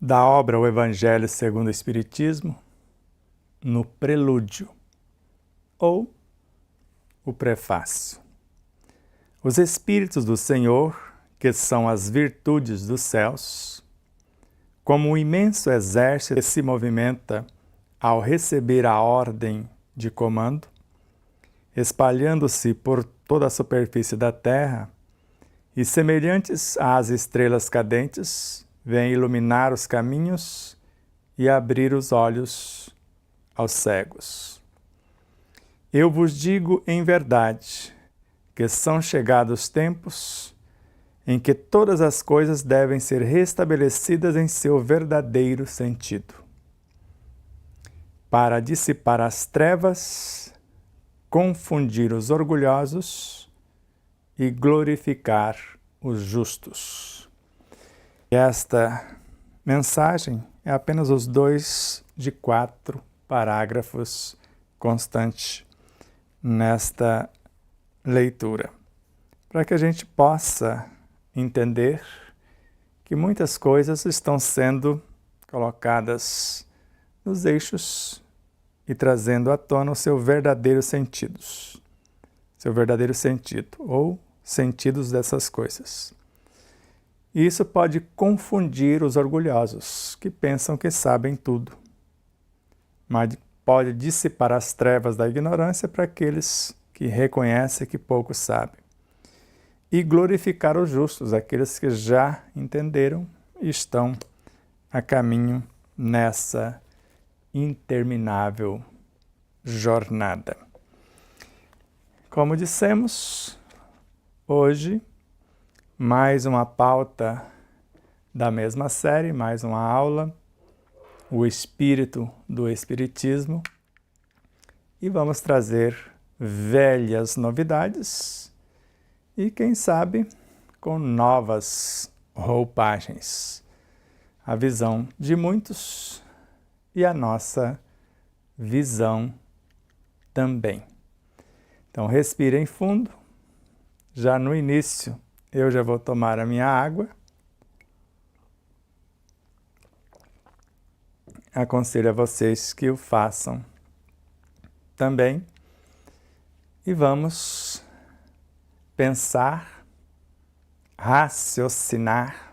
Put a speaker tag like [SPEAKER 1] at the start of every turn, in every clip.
[SPEAKER 1] da obra O Evangelho segundo o Espiritismo, no prelúdio, ou o prefácio. Os Espíritos do Senhor, que são as virtudes dos céus, como um imenso exército que se movimenta ao receber a ordem de comando, espalhando-se por toda a superfície da terra, e semelhantes às estrelas cadentes, vêm iluminar os caminhos e abrir os olhos aos cegos. Eu vos digo em verdade que são chegados tempos em que todas as coisas devem ser restabelecidas em seu verdadeiro sentido, para dissipar as trevas, confundir os orgulhosos e glorificar os justos. Esta mensagem é apenas os 2 de 4 parágrafos constantes nesta leitura, para que a gente possa entender que muitas coisas estão sendo colocadas nos eixos e trazendo à tona o seu verdadeiro sentido, ou sentidos dessas coisas. E isso pode confundir os orgulhosos, que pensam que sabem tudo, mas pode dissipar as trevas da ignorância para aqueles que reconhecem que pouco sabem, e glorificar os justos, aqueles que já entenderam e estão a caminho nessa interminável jornada. Como dissemos, hoje, mais uma pauta da mesma série, mais uma aula, o espírito do Espiritismo, e vamos trazer velhas novidades e, quem sabe, com novas roupagens. A visão de muitos e a nossa visão também. Então, respirem fundo. Já no início, eu já vou tomar a minha água. Aconselho a vocês que o façam também. E vamos pensar, raciocinar,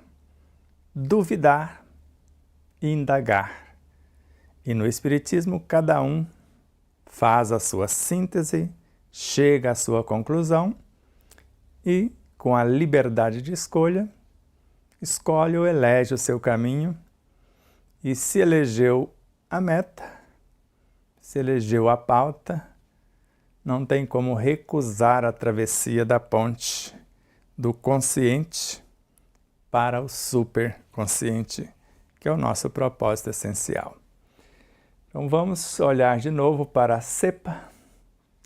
[SPEAKER 1] duvidar e indagar. E no Espiritismo, cada um faz a sua síntese, chega à sua conclusão e, com a liberdade de escolha, escolhe ou elege o seu caminho. E se elegeu a meta, se elegeu a pauta, não tem como recusar a travessia da ponte do consciente para o superconsciente, que é o nosso propósito essencial. Então vamos olhar de novo para a cepa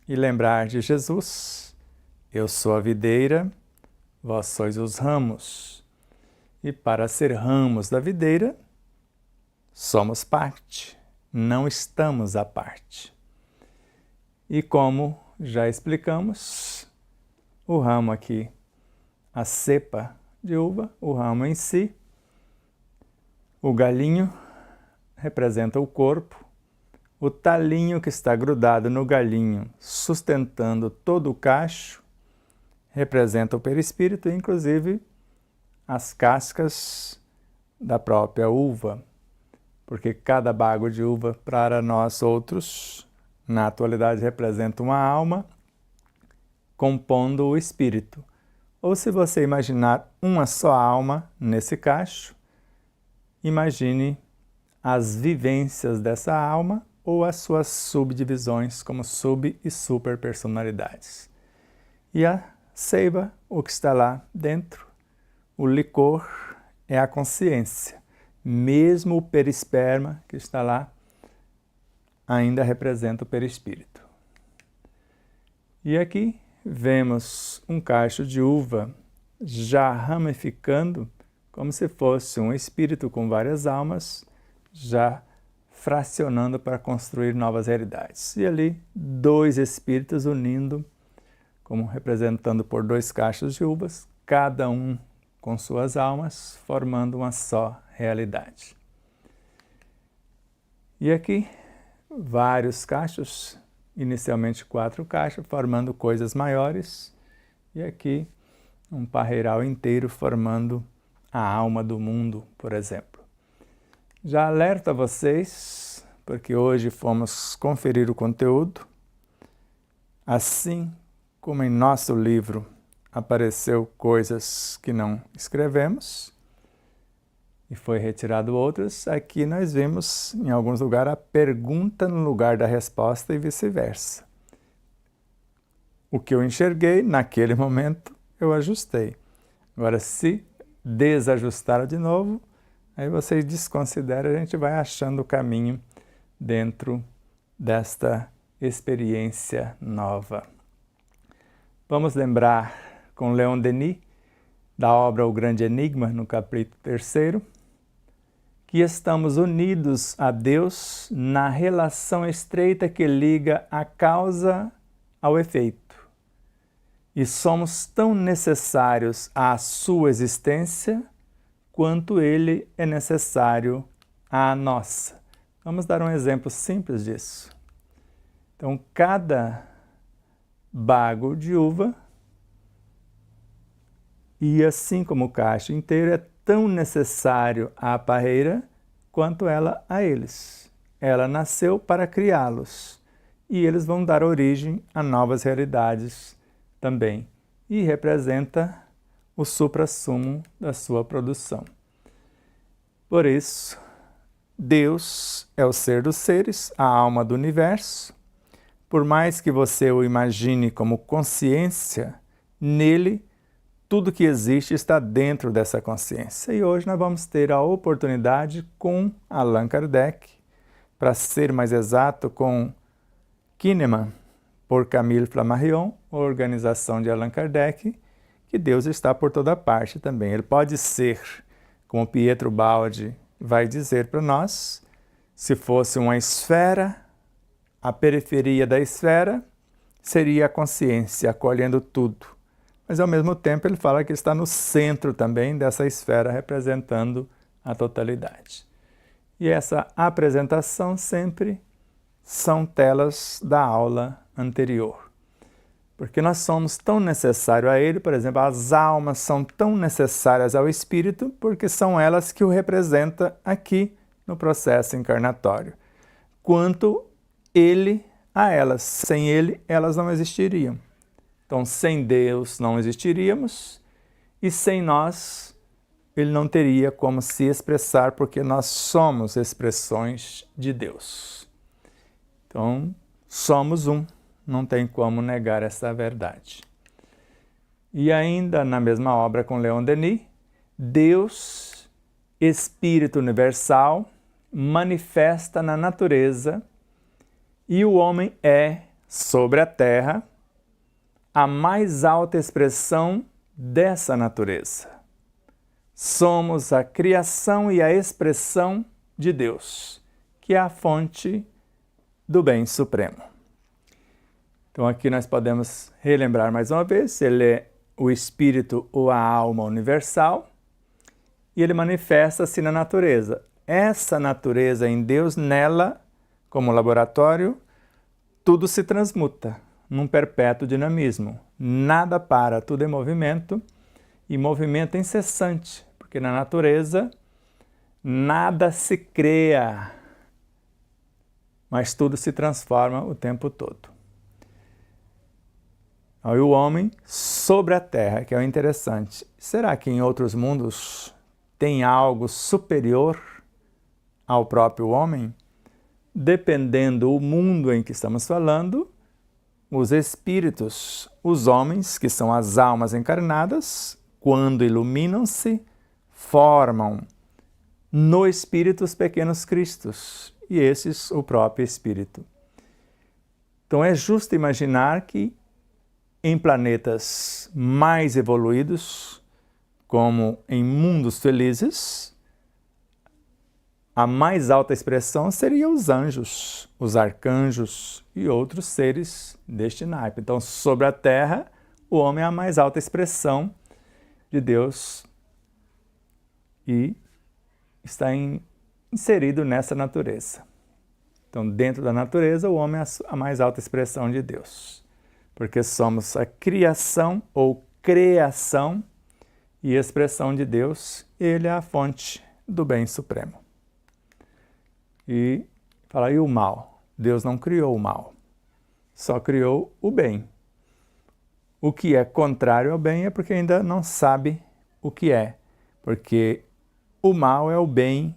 [SPEAKER 1] e lembrar de Jesus. Eu sou a videira, vós sois os ramos. E para ser ramos da videira, somos parte, não estamos à parte. E como já explicamos, o ramo aqui, a cepa de uva, o ramo em si, o galhinho representa o corpo, o talinho que está grudado no galhinho, sustentando todo o cacho, representa o perispírito, inclusive as cascas da própria uva, porque cada bago de uva para nós outros, na atualidade, representa uma alma compondo o espírito. Ou se você imaginar uma só alma nesse cacho, imagine as vivências dessa alma ou as suas subdivisões como sub- e superpersonalidades. E a seiva, o que está lá dentro, o licor, é a consciência. Mesmo o perisperma que está lá ainda representa o perispírito. E aqui vemos um cacho de uva já ramificando como se fosse um espírito com várias almas, já fracionando para construir novas realidades. E ali 2 espíritos unindo, como representando por 2 cachos de uvas, cada um com suas almas, formando uma só realidade. E aqui, vários cachos, inicialmente 4 cachos, formando coisas maiores. E aqui, um parreiral inteiro formando a alma do mundo, por exemplo. Já alerto a vocês, porque hoje fomos conferir o conteúdo. Assim como em nosso livro apareceu coisas que não escrevemos e foi retirado outras, aqui nós vimos em alguns lugares a pergunta no lugar da resposta e vice-versa. O que eu enxerguei naquele momento, eu ajustei. Agora, se desajustar de novo, aí vocês desconsideram, a gente vai achando o caminho dentro desta experiência nova. Vamos lembrar com Leon Denis, da obra O Grande Enigma, no capítulo 3, que estamos unidos a Deus na relação estreita que liga a causa ao efeito. E somos tão necessários à sua existência quanto ele é necessário à nossa. Vamos dar um exemplo simples disso. Então, cada bago de uva, e assim como o cacho inteiro, é tão necessário à parreira quanto ela a eles. Ela nasceu para criá-los, e eles vão dar origem a novas realidades também, e representa o suprassumo da sua produção. Por isso, Deus é o ser dos seres, a alma do universo. Por mais que você o imagine como consciência, nele tudo que existe está dentro dessa consciência. E hoje nós vamos ter a oportunidade com Allan Kardec, para ser mais exato, com Kahneman, por Camille Flammarion, organização de Allan Kardec, que Deus está por toda parte também. Ele pode ser, como Pietro Baldi vai dizer para nós, se fosse uma esfera, a periferia da esfera seria a consciência, acolhendo tudo. Mas, ao mesmo tempo, ele fala que está no centro também dessa esfera, representando a totalidade. E essa apresentação sempre são telas da aula anterior. Porque nós somos tão necessários a ele, por exemplo, as almas são tão necessárias ao espírito, porque são elas que o representam aqui no processo encarnatório, quanto ele a elas. Sem ele, elas não existiriam. Então, sem Deus não existiríamos, e sem nós, ele não teria como se expressar, porque nós somos expressões de Deus. Então, somos um, não tem como negar essa verdade. E ainda na mesma obra com Leon Denis, Deus, Espírito Universal, manifesta na natureza, e o homem é, sobre a terra, a mais alta expressão dessa natureza. Somos a criação e a expressão de Deus, que é a fonte do bem supremo. Então aqui nós podemos relembrar mais uma vez, ele é o espírito ou a alma universal, e ele manifesta-se na natureza. Essa natureza em Deus, nela, como laboratório, tudo se transmuta num perpétuo dinamismo. Nada para, tudo é movimento, e movimento incessante, porque na natureza nada se cria, mas tudo se transforma o tempo todo. E o homem sobre a terra, que é o interessante. Será que em outros mundos tem algo superior ao próprio homem? Dependendo do mundo em que estamos falando, os espíritos, os homens, que são as almas encarnadas, quando iluminam-se, formam no espírito os pequenos cristos, e esses o próprio espírito. Então é justo imaginar que em planetas mais evoluídos, como em mundos felizes, a mais alta expressão seria os anjos, os arcanjos e outros seres deste naipe. Então, sobre a Terra, o homem é a mais alta expressão de Deus e está inserido nessa natureza. Então, dentro da natureza, o homem é a mais alta expressão de Deus, porque somos a criação ou criação e expressão de Deus, ele é a fonte do bem supremo. E fala, e o mal? Deus não criou o mal, só criou o bem. O que é contrário ao bem é porque ainda não sabe o que é, porque o mal é o bem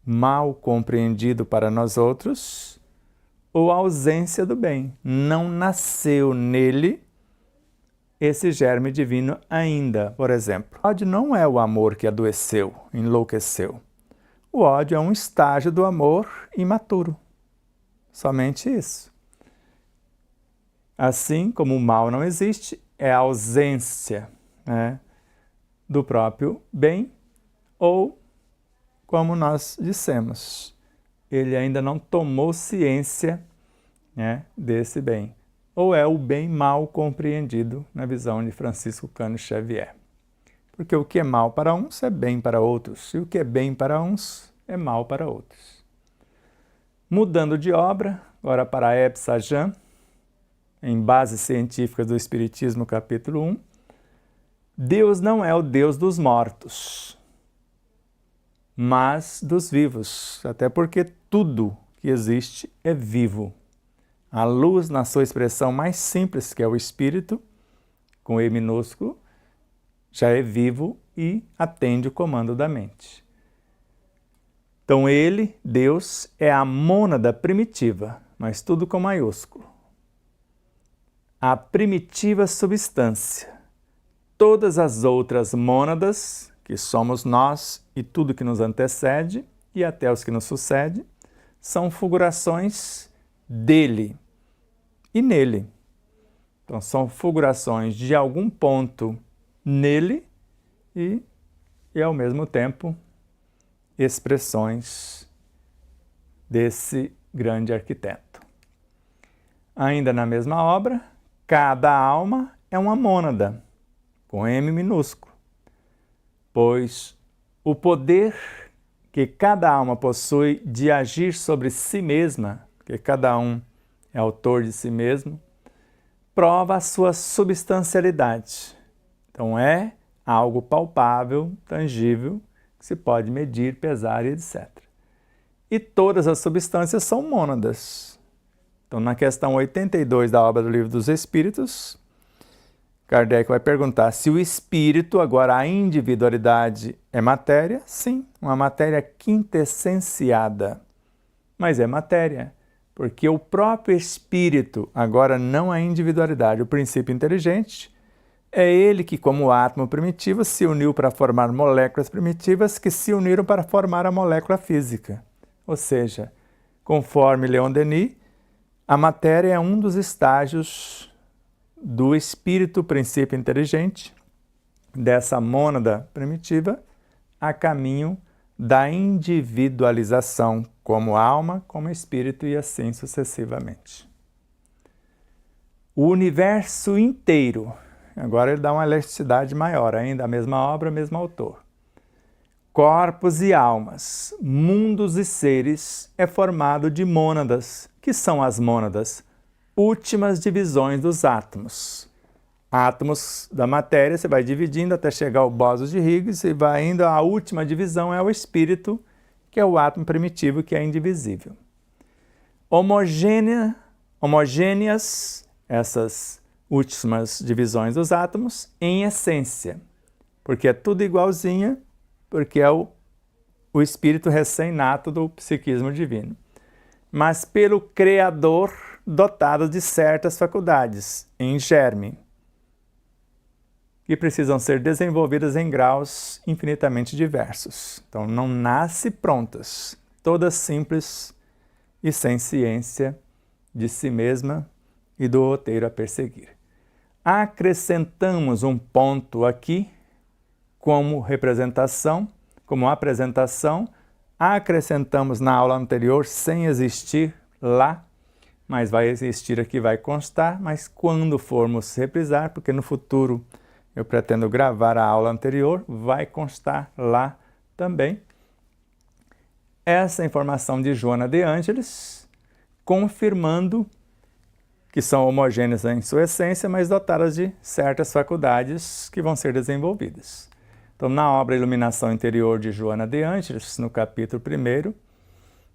[SPEAKER 1] mal compreendido para nós outros, ou a ausência do bem. Não nasceu nele esse germe divino ainda. Por exemplo, o ódio não é o amor que adoeceu, enlouqueceu. O ódio é um estágio do amor imaturo. Somente isso. Assim como o mal não existe, é a ausência, né, do próprio bem, ou, como nós dissemos, ele ainda não tomou ciência, né, desse bem. Ou é o bem mal compreendido na visão de Francisco Cândido Xavier. Porque o que é mal para uns é bem para outros, e o que é bem para uns é mal para outros. Mudando de obra, agora para a Hebe Sajan, em Bases Científicas do Espiritismo, capítulo 1, Deus não é o Deus dos mortos, mas dos vivos, até porque tudo que existe é vivo. A luz, na sua expressão mais simples, que é o espírito, com E minúsculo, já é vivo e atende o comando da mente. Então ele, Deus, é a mônada primitiva, mas tudo com maiúsculo. A primitiva substância. Todas as outras mônadas, que somos nós e tudo que nos antecede, e até os que nos sucedem, são fulgurações dele e nele. Então, são fulgurações de algum ponto nele e ao mesmo tempo, expressões desse grande arquiteto. Ainda na mesma obra, cada alma é uma mônada, com M minúsculo, pois o poder que cada alma possui de agir sobre si mesma, porque cada um é autor de si mesmo, prova a sua substancialidade. Então é algo palpável, tangível, que se pode medir, pesar e etc. E todas as substâncias são mônadas. Então, na questão 82 da obra do Livro dos Espíritos, Kardec vai perguntar se o espírito, agora a individualidade, é matéria? Sim, uma matéria quintessenciada. Mas é matéria, porque o próprio espírito, agora não a individualidade, o princípio inteligente, é ele que, como átomo primitivo, se uniu para formar moléculas primitivas que se uniram para formar a molécula física. Ou seja, conforme Leon Denis, a matéria é um dos estágios do espírito, princípio inteligente, dessa mônada primitiva, a caminho da individualização como alma, como espírito e assim sucessivamente. O universo inteiro, agora ele dá uma elasticidade maior, ainda a mesma obra, mesmo autor. Corpos e almas, mundos e seres é formado de mônadas, que são as mônadas, últimas divisões dos átomos. Átomos da matéria, você vai dividindo até chegar ao bóson de Higgs e vai indo, a última divisão é o espírito, que é o átomo primitivo, que é indivisível. Homogêneas, essas últimas divisões dos átomos, em essência, porque é tudo igualzinho, porque é o espírito recém-nato do psiquismo divino. Mas pelo Criador, dotado de certas faculdades, em germe, que precisam ser desenvolvidas em graus infinitamente diversos. Então, não nasce prontas, todas simples e sem ciência de si mesma e do roteiro a perseguir. Acrescentamos um ponto aqui, como representação, como apresentação, acrescentamos na aula anterior sem existir lá, mas vai existir aqui, vai constar, mas quando formos reprisar, porque no futuro eu pretendo gravar a aula anterior, vai constar lá também. essa informação de Joana de Ângeles, confirmando que são homogêneas em sua essência, mas dotadas de certas faculdades que vão ser desenvolvidas. Então, na obra Iluminação Interior de Joana de Ângeles, no capítulo 1,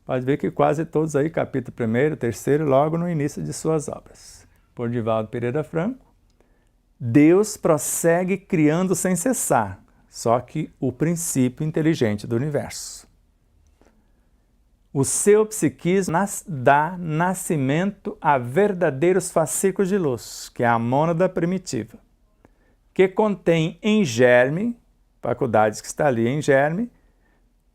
[SPEAKER 1] pode ver que quase todos aí, capítulo 1, 3, logo no início de suas obras. Por Divaldo Pereira Franco, Deus prossegue criando sem cessar, só que o princípio inteligente do universo. O seu psiquismo dá nascimento a verdadeiros fascículos de luz, que é a mônada primitiva, que contém em germe, faculdades que está ali em germe,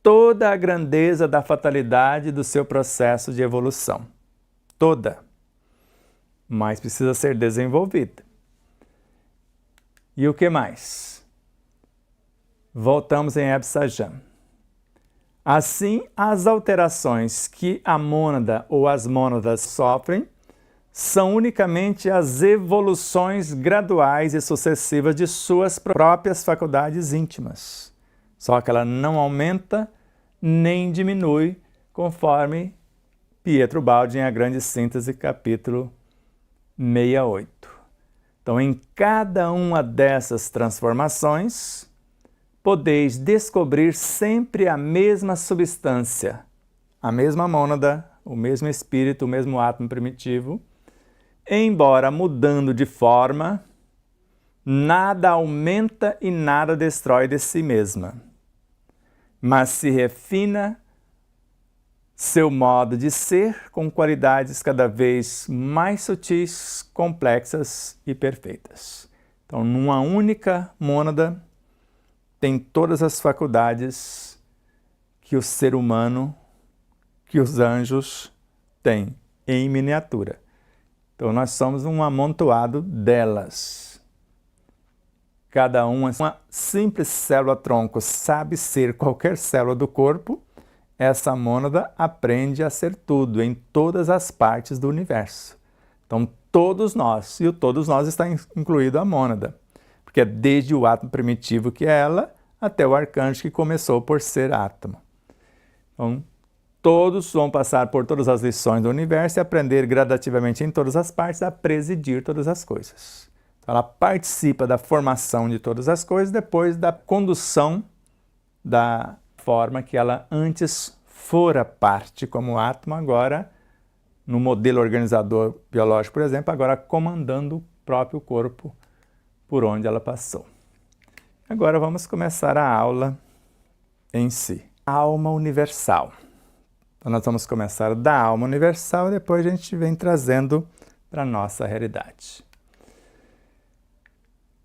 [SPEAKER 1] toda a grandeza da fatalidade do seu processo de evolução. Toda. Mas precisa ser desenvolvida. E o que mais? Voltamos em Ebsajam. Assim, as alterações que a mônada ou as mônadas sofrem são unicamente as evoluções graduais e sucessivas de suas próprias faculdades íntimas. Só que ela não aumenta nem diminui, conforme Pietro Baldi em A Grande Síntese, capítulo 68. Então, em cada uma dessas transformações, podeis descobrir sempre a mesma substância, a mesma mônada, o mesmo espírito, o mesmo átomo primitivo, embora mudando de forma, nada aumenta e nada destrói de si mesma, mas se refina seu modo de ser com qualidades cada vez mais sutis, complexas e perfeitas. Então, numa única mônada, tem todas as faculdades que o ser humano, que os anjos têm, em miniatura. Então, nós somos um amontoado delas. Cada uma simples célula-tronco sabe ser qualquer célula do corpo, essa mônada aprende a ser tudo, em todas as partes do universo. Então, todos nós, e o todos nós está incluído a mônada, porque é desde o átomo primitivo que é ela, até o arcanjo que começou por ser átomo. Então, todos vão passar por todas as lições do universo e aprender gradativamente em todas as partes a presidir todas as coisas. Então, ela participa da formação de todas as coisas depois da condução da forma que ela antes fora parte como átomo, agora, no modelo organizador biológico, por exemplo, agora comandando o próprio corpo por onde ela passou. Agora vamos começar a aula em si. Alma universal. Então nós vamos começar da alma universal e depois a gente vem trazendo para a nossa realidade.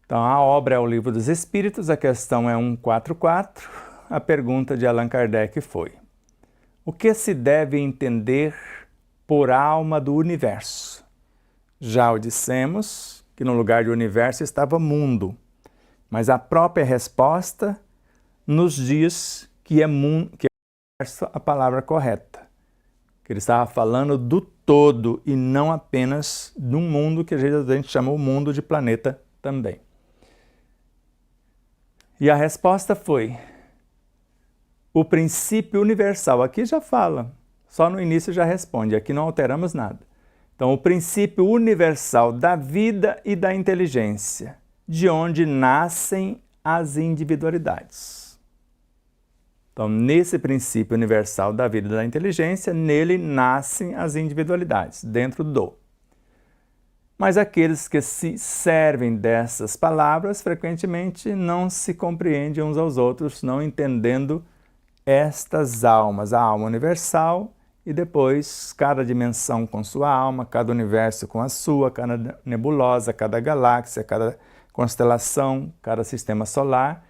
[SPEAKER 1] Então a obra é o Livro dos Espíritos, a questão é 144. A pergunta de Allan Kardec foi: o que se deve entender por alma do universo? Já o dissemos que no lugar de universo estava mundo, mas a própria resposta nos diz que é mundo, que é a palavra correta. Que ele estava falando do todo e não apenas de um mundo que a gente chama o mundo de planeta também. E a resposta foi: o princípio universal. Aqui já fala, só no início já responde, aqui não alteramos nada. Então, o princípio universal da vida e da inteligência, de onde nascem as individualidades. Então, nesse princípio universal da vida e da inteligência, nele nascem as individualidades, dentro do. Mas aqueles que se servem dessas palavras, frequentemente não se compreendem uns aos outros, não entendendo estas almas, a alma universal e depois cada dimensão com sua alma, cada universo com a sua, cada nebulosa, cada galáxia, cada constelação, cada sistema solar,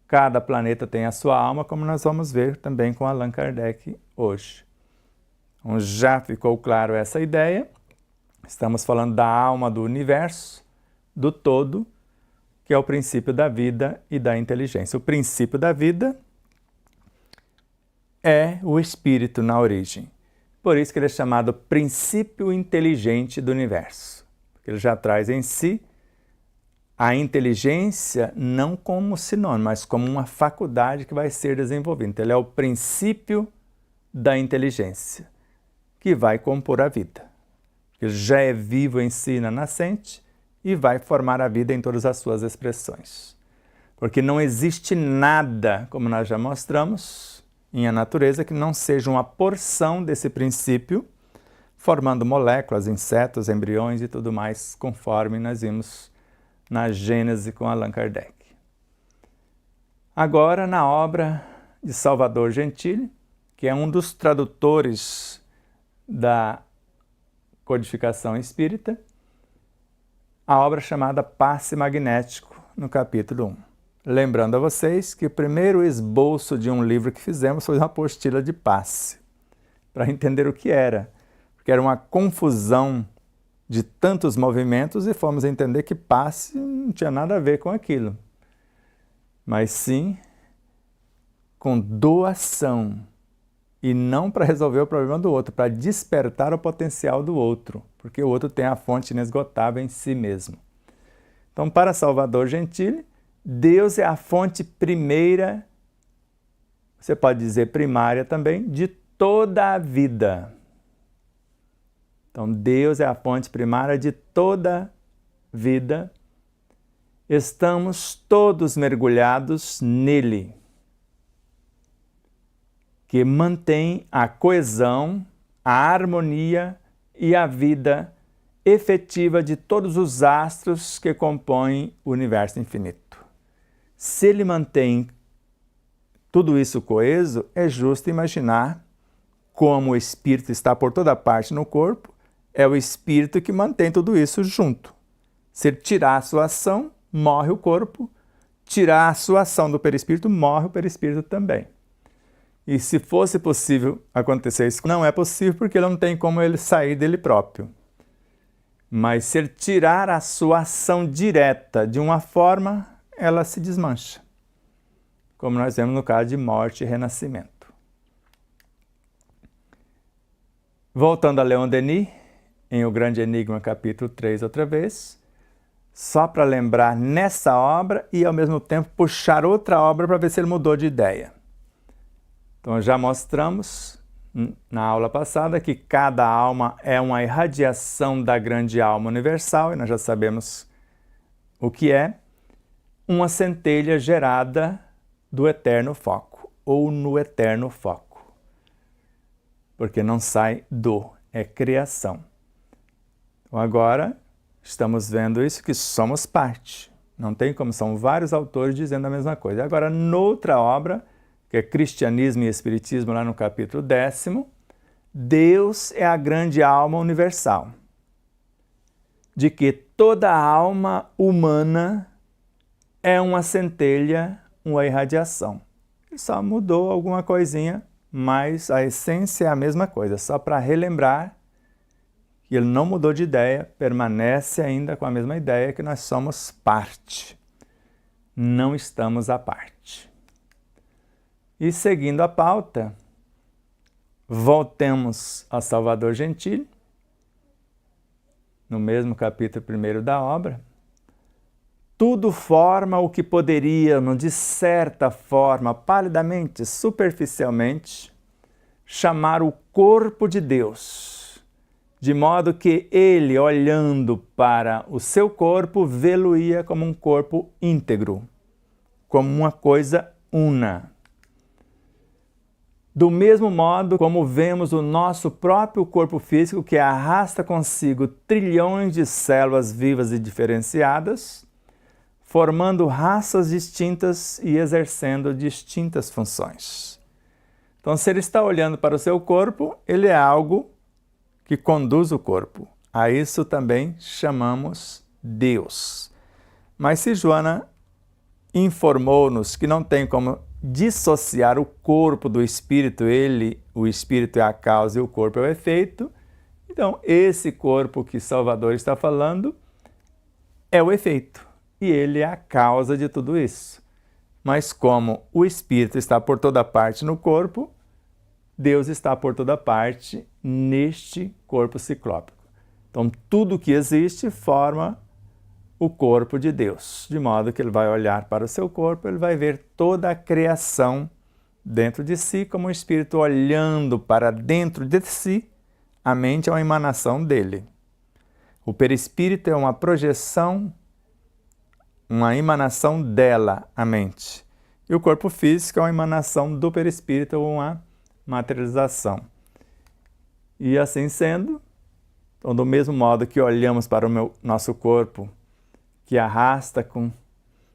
[SPEAKER 1] cada planeta tem a sua alma, como nós vamos ver também com Allan Kardec hoje. Então, já ficou claro essa ideia? Estamos falando da alma do universo, do todo, que é o princípio da vida e da inteligência. O princípio da vida é o espírito na origem. Por isso que ele é chamado princípio inteligente do universo. Porque ele já traz em si a inteligência não como sinônimo, mas como uma faculdade que vai ser desenvolvida. Então, ele é o princípio da inteligência, que vai compor a vida. Ele já é vivo em si na nascente e vai formar a vida em todas as suas expressões. Porque não existe nada, como nós já mostramos, em a natureza que não seja uma porção desse princípio, formando moléculas, insetos, embriões e tudo mais, conforme nós vimos na Gênese com Allan Kardec. Agora, na obra de Salvador Gentili, que é um dos tradutores da codificação espírita, a obra chamada Passe Magnético, no capítulo 1. Lembrando a vocês que o primeiro esboço de um livro que fizemos foi uma apostila de passe, para entender o que era, porque era uma confusão de tantos movimentos e fomos entender que passe não tinha nada a ver com aquilo, mas sim com doação, e não para resolver o problema do outro, para despertar o potencial do outro, porque o outro tem a fonte inesgotável em si mesmo. Então, para Salvador Gentili, Deus é a fonte primeira, você pode dizer primária também, de toda a vida. Então, Deus é a fonte primária de toda a vida. Estamos todos mergulhados nele, que mantém a coesão, a harmonia e a vida efetiva de todos os astros que compõem o universo infinito. Se ele mantém tudo isso coeso, é justo imaginar como o espírito está por toda parte no corpo, é o espírito que mantém tudo isso junto. Se ele tirar a sua ação, morre o corpo, tirar a sua ação do perispírito, morre o perispírito também. E se fosse possível acontecer isso, não é possível porque não tem como ele sair dele próprio. Mas se ele tirar a sua ação direta de uma forma, ela se desmancha. Como nós vemos no caso de morte e renascimento. Voltando a Leon Denis, em O Grande Enigma, capítulo 3, outra vez, só para lembrar nessa obra e ao mesmo tempo puxar outra obra para ver se ele mudou de ideia. Então, já mostramos na aula passada que cada alma é uma irradiação da grande alma universal, e nós já sabemos o que é, uma centelha gerada do eterno foco, ou no eterno foco. Porque não sai do, é criação. Então, agora, estamos vendo isso, que somos parte. Não tem como, são vários autores dizendo a mesma coisa. Agora, noutra obra, que é Cristianismo e Espiritismo, lá no capítulo 10º, Deus é a grande alma universal, de que toda alma humana é uma centelha, uma irradiação. Ele só mudou alguma coisinha, mas a essência é a mesma coisa, só para relembrar que ele não mudou de ideia, permanece ainda com a mesma ideia, que nós somos parte, não estamos à parte. E seguindo a pauta, voltemos a Salvador Gentili, no mesmo capítulo 1º da obra. Tudo forma o que poderíamos, de certa forma, palidamente, superficialmente, chamar o corpo de Deus, de modo que ele, olhando para o seu corpo, vê-lo-ia como um corpo íntegro, como uma coisa una. Do mesmo modo como vemos o nosso próprio corpo físico, que arrasta consigo trilhões de células vivas e diferenciadas, formando raças distintas e exercendo distintas funções. Então, se ele está olhando para o seu corpo, ele é algo que conduz o corpo. A isso também chamamos Deus. Mas se Joana informou-nos que não tem como dissociar o corpo do espírito, o espírito é a causa e o corpo é o efeito, então esse corpo que Salvador está falando é o efeito e ele é a causa de tudo isso. Mas como o espírito está por toda parte no corpo, Deus está por toda parte neste corpo ciclópico. Então tudo que existe forma o corpo de Deus, de modo que ele vai olhar para o seu corpo, ele vai ver toda a criação dentro de si, como um espírito olhando para dentro de si, a mente é uma emanação dele. O perispírito é uma projeção, uma emanação dela, a mente. E o corpo físico é uma emanação do perispírito, ou uma materialização. E assim sendo, então, do mesmo modo que olhamos para o nosso corpo, que arrasta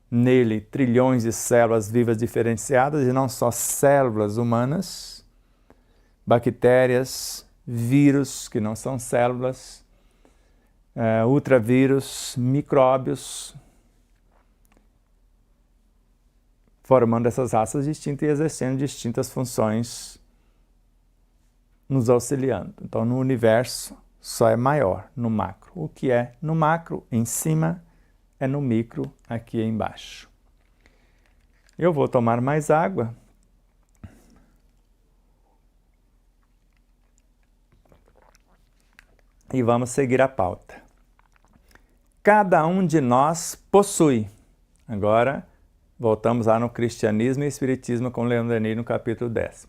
[SPEAKER 1] nele trilhões de células vivas diferenciadas, e não só células humanas, bactérias, vírus, que não são células, ultravírus, micróbios, formando essas raças distintas e exercendo distintas funções, nos auxiliando. Então, no universo, só é maior no macro. O que é no macro, em cima, é no micro, aqui embaixo. Eu vou tomar mais água. E vamos seguir a pauta. Cada um de nós possui. Agora, voltamos lá no Cristianismo e Espiritismo com Leon Denis, no capítulo 10.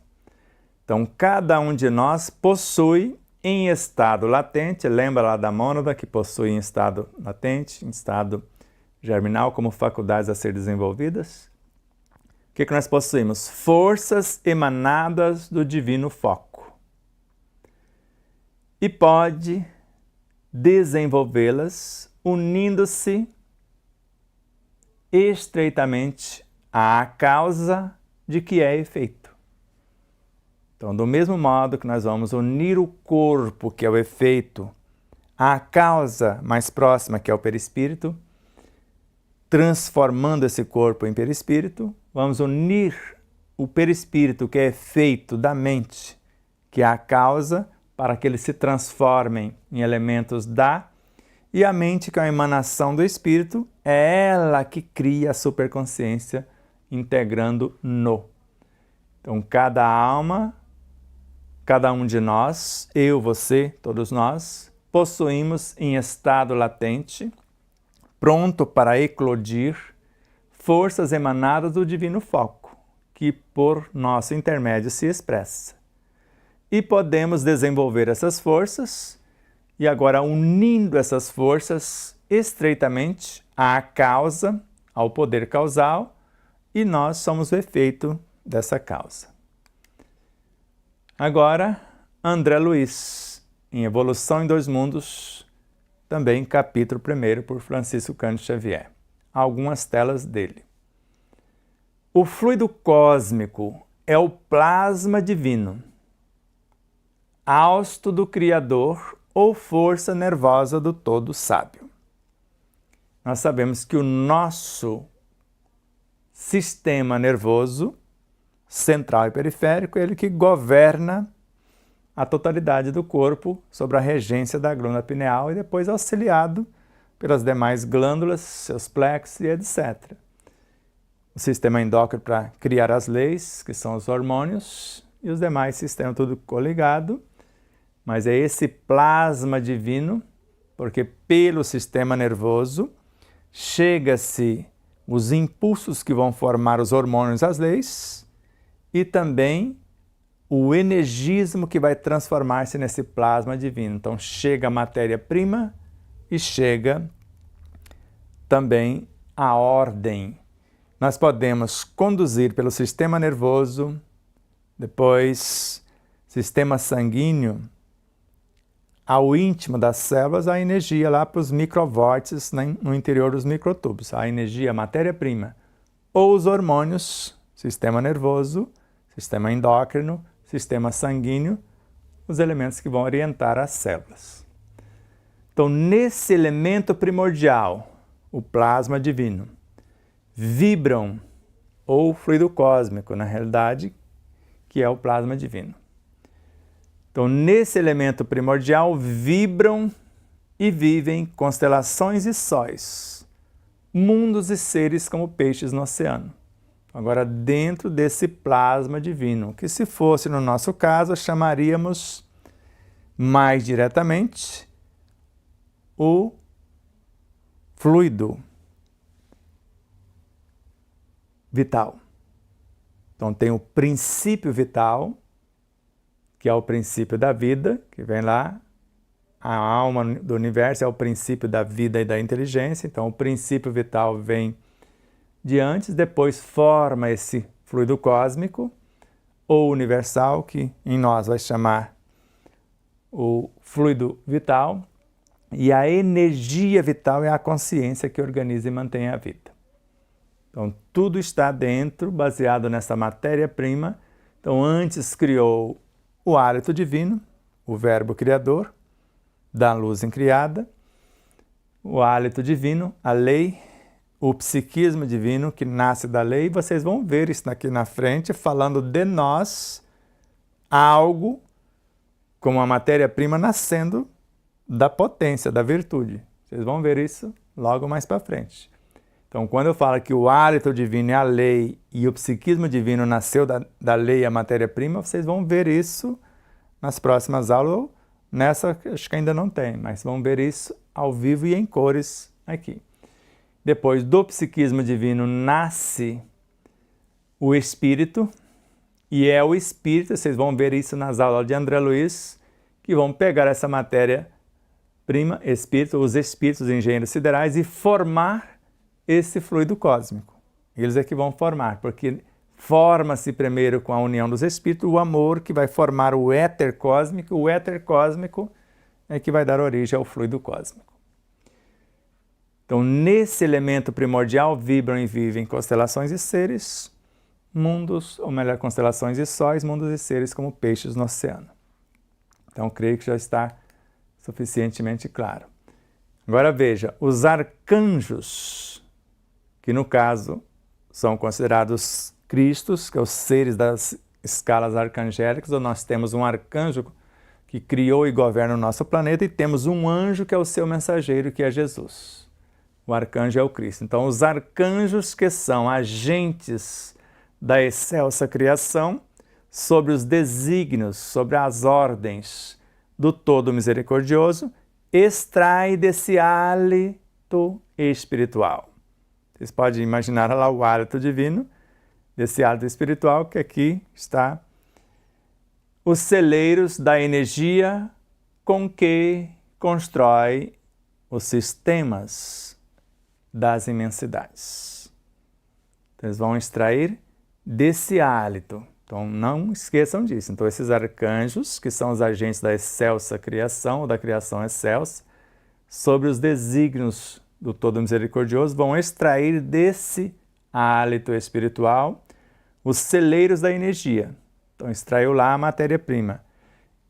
[SPEAKER 1] Então, cada um de nós possui em estado latente, lembra lá da mônada que possui em estado latente, em estado germinal, como faculdades a ser desenvolvidas? O que nós possuímos? Forças emanadas do divino foco. E pode desenvolvê-las unindo-se estreitamente à causa de que é efeito. Então, do mesmo modo que nós vamos unir o corpo, que é o efeito, à causa mais próxima, que é o perispírito, transformando esse corpo em perispírito, vamos unir o perispírito, que é efeito da mente, que é a causa, para que eles se transformem em elementos e a mente, que é a emanação do espírito, é ela que cria a superconsciência, integrando no. Então, cada alma, cada um de nós, eu, você, todos nós, possuímos em estado latente, pronto para eclodir, forças emanadas do divino foco, que por nosso intermédio se expressa. E podemos desenvolver essas forças, e agora unindo essas forças estreitamente à causa, ao poder causal, e nós somos o efeito dessa causa. Agora, André Luiz, em Evolução em Dois Mundos, também capítulo 1 por Francisco Cândido Xavier. Algumas telas dele. O fluido cósmico é o plasma divino, hausto do Criador ou força nervosa do Todo Sábio. Nós sabemos que o nosso sistema nervoso central e periférico é ele que governa a totalidade do corpo sobre a regência da glândula pineal e depois auxiliado pelas demais glândulas, seus plexos e etc. O sistema endócrino para criar as leis, que são os hormônios, e os demais sistemas tudo coligado, mas é esse plasma divino, porque pelo sistema nervoso chega-se os impulsos que vão formar os hormônios, as leis, e também o energismo que vai transformar-se nesse plasma divino. Então chega a matéria-prima e chega também a ordem. Nós podemos conduzir pelo sistema nervoso, depois sistema sanguíneo, ao íntimo das células, a energia lá para os microvórtices no interior dos microtúbulos. A energia, a matéria-prima, ou os hormônios, sistema nervoso, sistema endócrino, sistema sanguíneo, os elementos que vão orientar as células. Então, nesse elemento primordial, o plasma divino, vibram, ou fluido cósmico, na realidade, que é o plasma divino. Então, nesse elemento primordial, vibram e vivem constelações e sóis, mundos e seres como peixes no oceano. Agora, dentro desse plasma divino, que se fosse no nosso caso, chamaríamos mais diretamente o fluido vital. Então tem o princípio vital, que é o princípio da vida, que vem lá. A alma do universo é o princípio da vida e da inteligência. Então o princípio vital vem de antes, depois forma esse fluido cósmico, ou universal, que em nós vai chamar o fluido vital. E a energia vital é a consciência que organiza e mantém a vida. Então, tudo está dentro, baseado nessa matéria-prima. Então, antes criou o hálito divino, o verbo criador, da luz incriada, o hálito divino, a lei, o psiquismo divino que nasce da lei. Vocês vão ver isso aqui na frente, falando de nós, algo como a matéria-prima nascendo da potência, da virtude. Vocês vão ver isso logo mais para frente. Então, quando eu falo que o hálito divino é a lei e o psiquismo divino nasceu da lei e a matéria-prima, vocês vão ver isso nas próximas aulas, ou nessa acho que ainda não tem, mas vão ver isso ao vivo e em cores aqui. Depois do psiquismo divino nasce o espírito, e é o espírito, vocês vão ver isso nas aulas de André Luiz, que vão pegar essa matéria-prima, espírito, os espíritos engenheiros siderais, e formar esse fluido cósmico. Eles é que vão formar, porque forma-se primeiro com a união dos espíritos o amor que vai formar o éter cósmico. O éter cósmico é que vai dar origem ao fluido cósmico. Então, nesse elemento primordial vibram e vivem constelações e seres, mundos, ou melhor, constelações e sóis, mundos e seres como peixes no oceano. Então, creio que já está suficientemente claro. Agora veja, os arcanjos, que no caso são considerados Cristos, que são os seres das escalas arcangélicas, ou nós temos um arcanjo que criou e governa o nosso planeta, e temos um anjo que é o seu mensageiro, que é Jesus. O arcanjo é o Cristo. Então, os arcanjos, que são agentes da excelsa criação, sobre os desígnios, sobre as ordens do Todo Misericordioso, extrai desse hálito espiritual. Vocês podem imaginar lá o hálito divino, desse hálito espiritual, que aqui está os celeiros da energia com que constrói os sistemas das imensidades. Então, eles vão extrair desse hálito. Então, não esqueçam disso. Então, esses arcanjos, que são os agentes da excelsa criação, ou da criação excelsa, sobre os desígnios do Todo Misericordioso, vão extrair desse hálito espiritual os celeiros da energia. Então, extraiu lá a matéria-prima.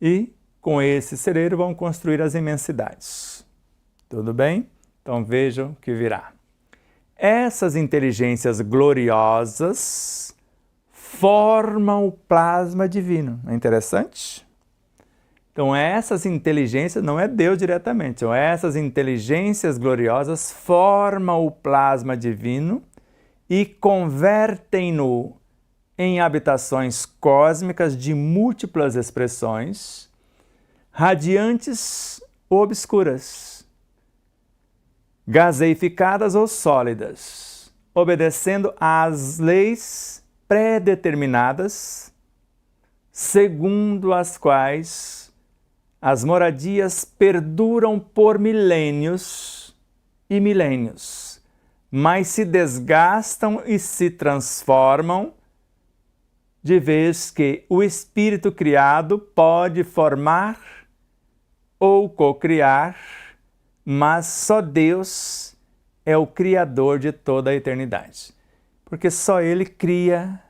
[SPEAKER 1] E, com esse celeiro, vão construir as imensidades. Tudo bem? Então, vejam o que virá. Essas inteligências gloriosas formam o plasma divino. Não é interessante? Então, essas inteligências, não é Deus diretamente, então, essas inteligências gloriosas formam o plasma divino e convertem-no em habitações cósmicas de múltiplas expressões, radiantes ou obscuras, gaseificadas ou sólidas, obedecendo às leis pré-determinadas, segundo as quais as moradias perduram por milênios e milênios, mas se desgastam e se transformam, de vez que o espírito criado pode formar ou cocriar, mas só Deus é o criador de toda a eternidade, porque só Ele cria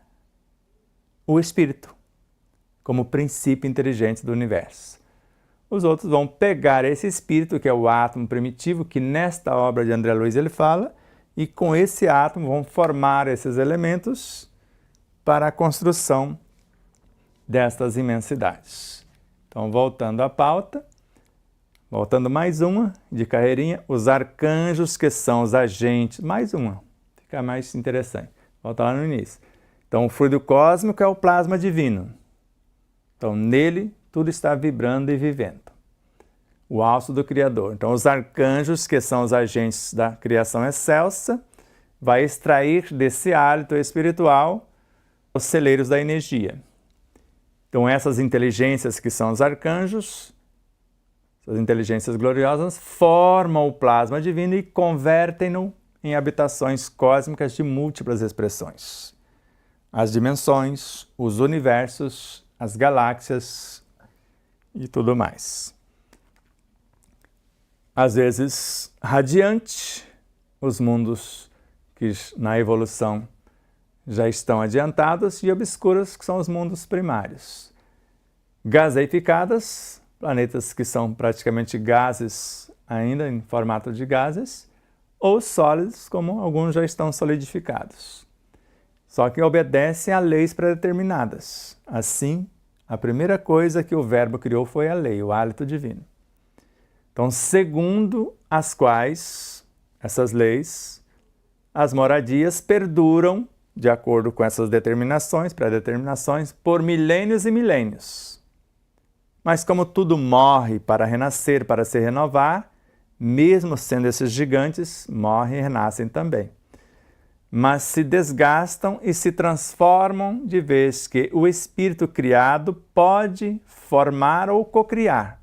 [SPEAKER 1] o espírito como princípio inteligente do universo. Os outros vão pegar esse espírito, que é o átomo primitivo, que nesta obra de André Luiz ele fala, e com esse átomo vão formar esses elementos para a construção destas imensidades. Então, voltando à pauta, voltando mais uma de carreirinha, os arcanjos, que são os agentes, mais uma, fica mais interessante, volta lá no início. Então, o fluido cósmico é o plasma divino. Então, nele, tudo está vibrando e vivendo. O alço do Criador. Então, os arcanjos, que são os agentes da criação excelsa, vai extrair desse hálito espiritual os celeiros da energia. Então essas inteligências que são os arcanjos, essas inteligências gloriosas, formam o plasma divino e convertem-no em habitações cósmicas de múltiplas expressões. As dimensões, os universos, as galáxias e tudo mais. Às vezes radiante, os mundos que na evolução já estão adiantados, e obscuros, que são os mundos primários. Gaseificadas, planetas que são praticamente gases ainda, em formato de gases, ou sólidos, como alguns já estão solidificados. Só que obedecem a leis predeterminadas. Assim, a primeira coisa que o Verbo criou foi a lei, o hálito divino. Então, segundo as quais, essas leis, as moradias perduram, de acordo com essas determinações, pré-determinações, por milênios e milênios. Mas como tudo morre para renascer, para se renovar, mesmo sendo esses gigantes, morrem e renascem também. Mas se desgastam e se transformam de vez que o espírito criado pode formar ou cocriar.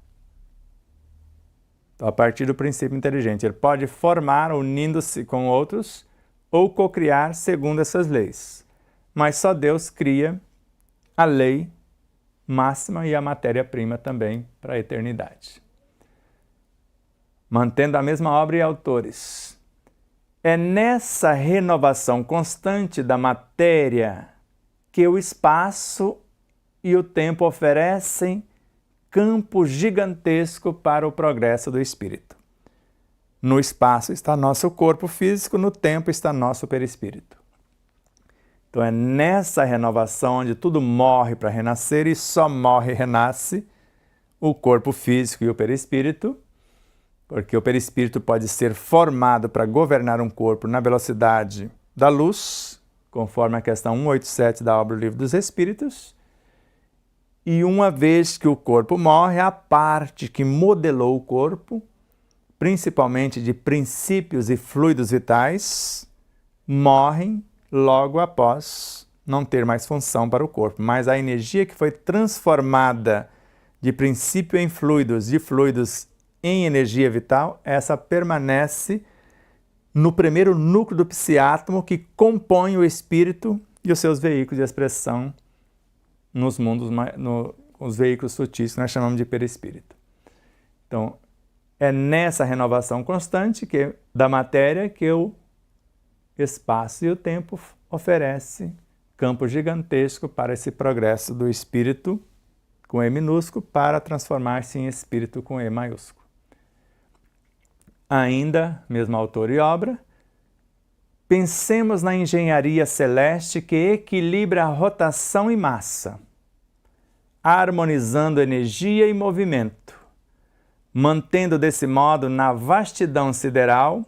[SPEAKER 1] Então, a partir do princípio inteligente, ele pode formar unindo-se com outros ou cocriar segundo essas leis. Mas só Deus cria a lei máxima e a matéria-prima também para a eternidade. Mantendo a mesma obra e autores. É nessa renovação constante da matéria que o espaço e o tempo oferecem campo gigantesco para o progresso do espírito. No espaço está nosso corpo físico, no tempo está nosso perispírito. Então é nessa renovação onde tudo morre para renascer e só morre e renasce o corpo físico e o perispírito, porque o perispírito pode ser formado para governar um corpo na velocidade da luz, conforme a questão 187 da obra do Livro dos Espíritos, e uma vez que o corpo morre, a parte que modelou o corpo, principalmente de princípios e fluidos vitais, morrem logo após não ter mais função para o corpo. Mas a energia que foi transformada de princípio em fluidos, de fluidos em energia vital, essa permanece no primeiro núcleo do psiátomo que compõe o espírito e os seus veículos de expressão nos mundos, os veículos sutis que nós chamamos de perispírito. Então, é nessa renovação constante da matéria que o espaço e o tempo oferece campo gigantesco para esse progresso do espírito com E minúsculo para transformar-se em espírito com E maiúsculo. Ainda, mesmo autor e obra, pensemos na engenharia celeste que equilibra a rotação e massa, harmonizando energia e movimento, mantendo desse modo na vastidão sideral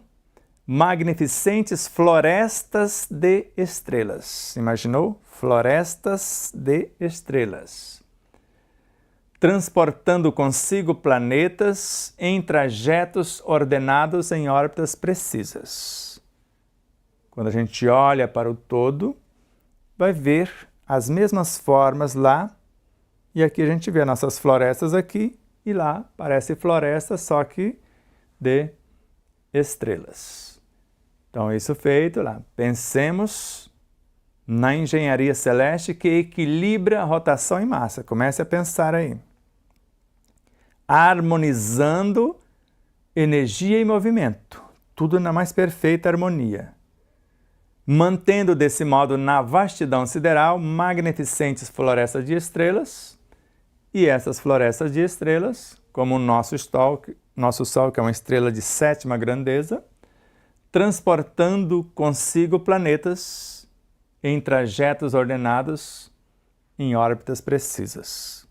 [SPEAKER 1] magnificentes florestas de estrelas. Imaginou? Florestas de estrelas. Transportando consigo planetas em trajetos ordenados em órbitas precisas. Quando a gente olha para o todo, vai ver as mesmas formas lá, e aqui a gente vê nossas florestas aqui, e lá parece floresta, só que de estrelas. Então, isso feito lá. Pensemos na engenharia celeste que equilibra a rotação e massa. Comece a pensar aí. Harmonizando energia e movimento. Tudo na mais perfeita harmonia. Mantendo desse modo na vastidão sideral magnificentes florestas de estrelas. E essas florestas de estrelas, como o nosso Sol, que é uma estrela de 7ª grandeza, transportando consigo planetas em trajetos ordenados em órbitas precisas.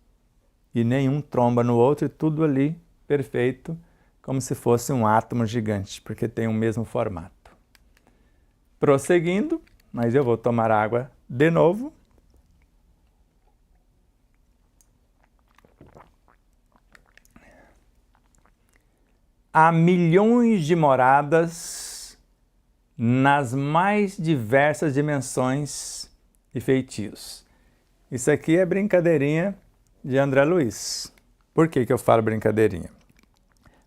[SPEAKER 1] E nenhum tromba no outro, e tudo ali perfeito, como se fosse um átomo gigante, porque tem o mesmo formato. Prosseguindo, mas eu vou tomar água de novo. Há milhões de moradas nas mais diversas dimensões e feitios. Isso aqui é brincadeirinha de André Luiz. Por que eu falo brincadeirinha?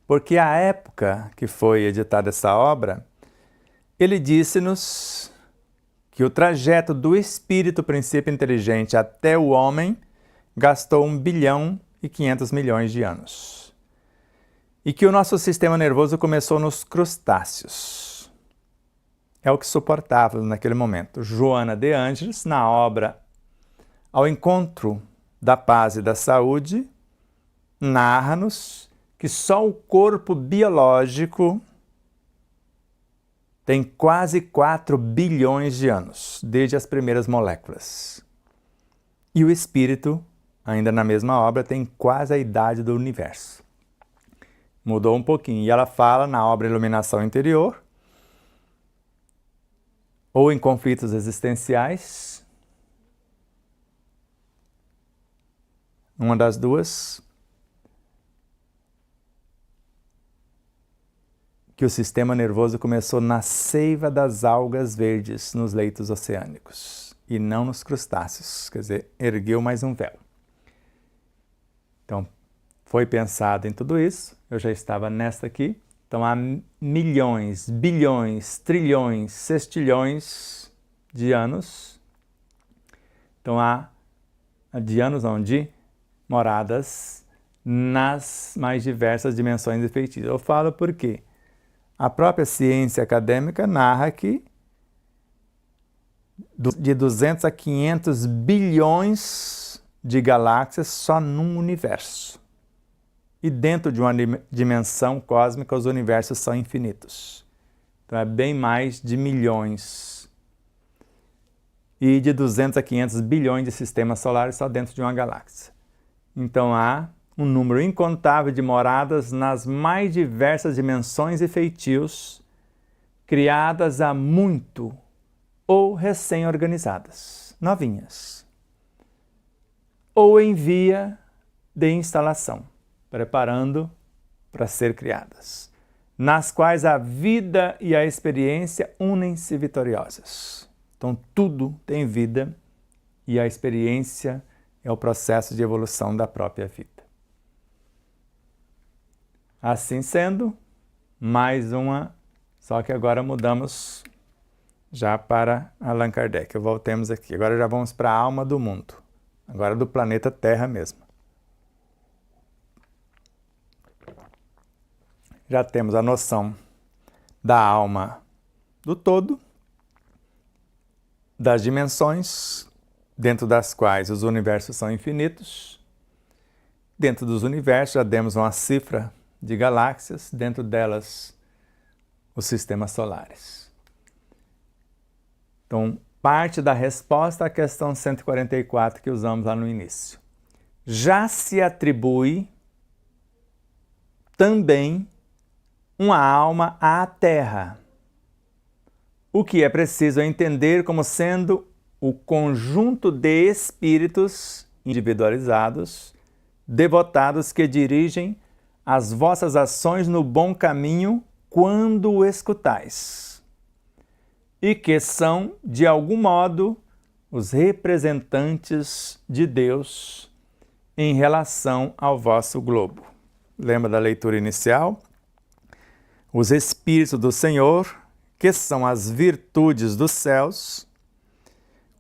[SPEAKER 1] Porque a época que foi editada essa obra, ele disse-nos que o trajeto do espírito princípio inteligente até o homem gastou 1 bilhão e 500 milhões de anos. E que o nosso sistema nervoso começou nos crustáceos. É o que suportávamos naquele momento. Joana de Ângeles, na obra Ao Encontro da Paz e da Saúde, narra-nos que só o corpo biológico tem quase 4 bilhões de anos, desde as primeiras moléculas. E o espírito, ainda na mesma obra, tem quase a idade do universo. Mudou um pouquinho. E ela fala na obra Iluminação Interior, ou em Conflitos Existenciais, uma das duas, que o sistema nervoso começou na seiva das algas verdes nos leitos oceânicos e não nos crustáceos, quer dizer, ergueu mais um véu. Então, foi pensado em tudo isso, eu já estava nesta aqui, então há milhões, bilhões, trilhões, sextilhões de anos, então há de anos não, de moradas nas mais diversas dimensões e feitiços. Eu falo por quê? A própria ciência acadêmica narra que de 200 a 500 bilhões de galáxias só num universo. E dentro de uma dimensão cósmica, os universos são infinitos. Então é bem mais de milhões. E de 200 a 500 bilhões de sistemas solares só dentro de uma galáxia. Então há um número incontável de moradas nas mais diversas dimensões e feitios, criadas há muito ou recém-organizadas, novinhas, ou em via de instalação, preparando para ser criadas, nas quais a vida e a experiência unem-se vitoriosas. Então tudo tem vida e a experiência é o processo de evolução da própria vida. Assim sendo, mais uma, só que agora mudamos já para Allan Kardec. Voltemos aqui. Agora já vamos para a alma do mundo. Agora do planeta Terra mesmo. Já temos a noção da alma do todo, das dimensões, dentro das quais os universos são infinitos. Dentro dos universos já demos uma cifra de galáxias, dentro delas os sistemas solares. Então, parte da resposta à questão 144 que usamos lá no início. Já se atribui também uma alma à Terra, o que é preciso entender como sendo o conjunto de espíritos individualizados, devotados que dirigem as vossas ações no bom caminho quando o escutais, e que são, de algum modo, os representantes de Deus em relação ao vosso globo. Lembra da leitura inicial? Os Espíritos do Senhor, que são as virtudes dos céus,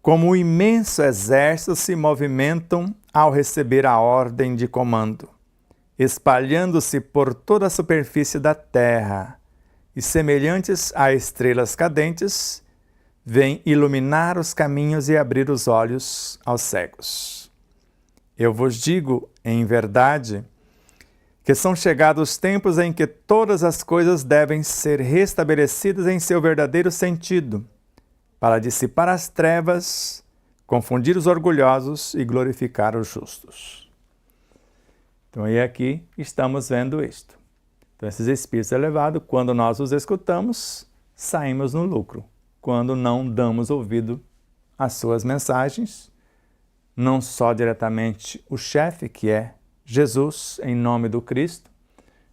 [SPEAKER 1] como um imenso exército se movimentam ao receber a ordem de comando, espalhando-se por toda a superfície da terra, e semelhantes a estrelas cadentes, vêm iluminar os caminhos e abrir os olhos aos cegos. Eu vos digo, em verdade, que são chegados os tempos em que todas as coisas devem ser restabelecidas em seu verdadeiro sentido, para dissipar as trevas, confundir os orgulhosos e glorificar os justos. Então, e aqui estamos vendo isto. Então, esses espíritos elevados, quando nós os escutamos, saímos no lucro. Quando não damos ouvido às suas mensagens, não só diretamente o chefe, que é Jesus, em nome do Cristo,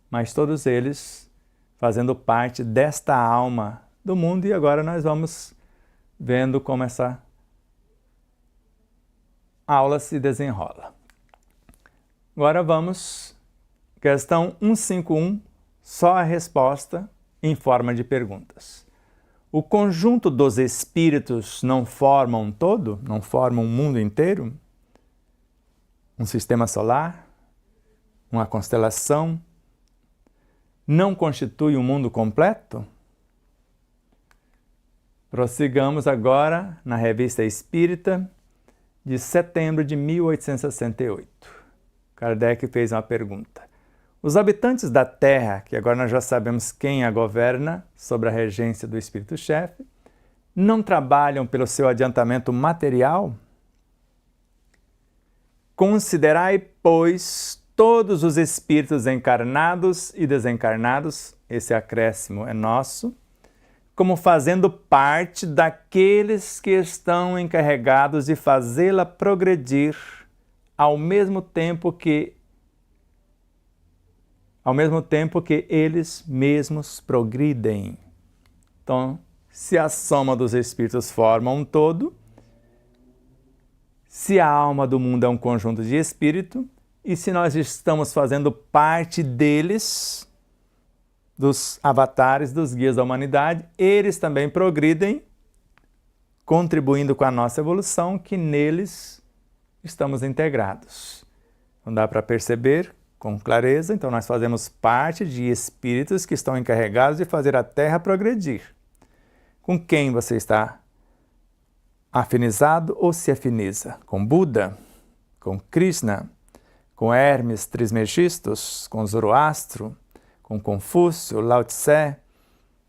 [SPEAKER 1] mas todos eles fazendo parte desta alma do mundo. E agora nós vamos vendo como essa aula se desenrola. Agora vamos, questão 151, só a resposta em forma de perguntas. O conjunto dos espíritos não forma um todo? Não forma um mundo inteiro? Um sistema solar? Uma constelação? Não constitui um mundo completo? Prossigamos agora na Revista Espírita, de setembro de 1868. Kardec fez uma pergunta. Os habitantes da Terra, que agora nós já sabemos quem a governa, sob a regência do Espírito-Chefe, não trabalham pelo seu adiantamento material? Considerai, pois, todos os espíritos encarnados e desencarnados, esse acréscimo é nosso, como fazendo parte daqueles que estão encarregados de fazê-la progredir ao mesmo tempo que eles mesmos progridem. Então, se a soma dos espíritos forma um todo, se a alma do mundo é um conjunto de espírito, e se nós estamos fazendo parte deles, dos avatares, dos guias da humanidade, eles também progridem, contribuindo com a nossa evolução, que neles estamos integrados. Não dá para perceber com clareza, então nós fazemos parte de espíritos que estão encarregados de fazer a Terra progredir. Com quem você está afinizado ou se afiniza? Com Buda? Com Krishna? Com Hermes Trismegistus? Com Zoroastro? Com Confúcio, Lao Tse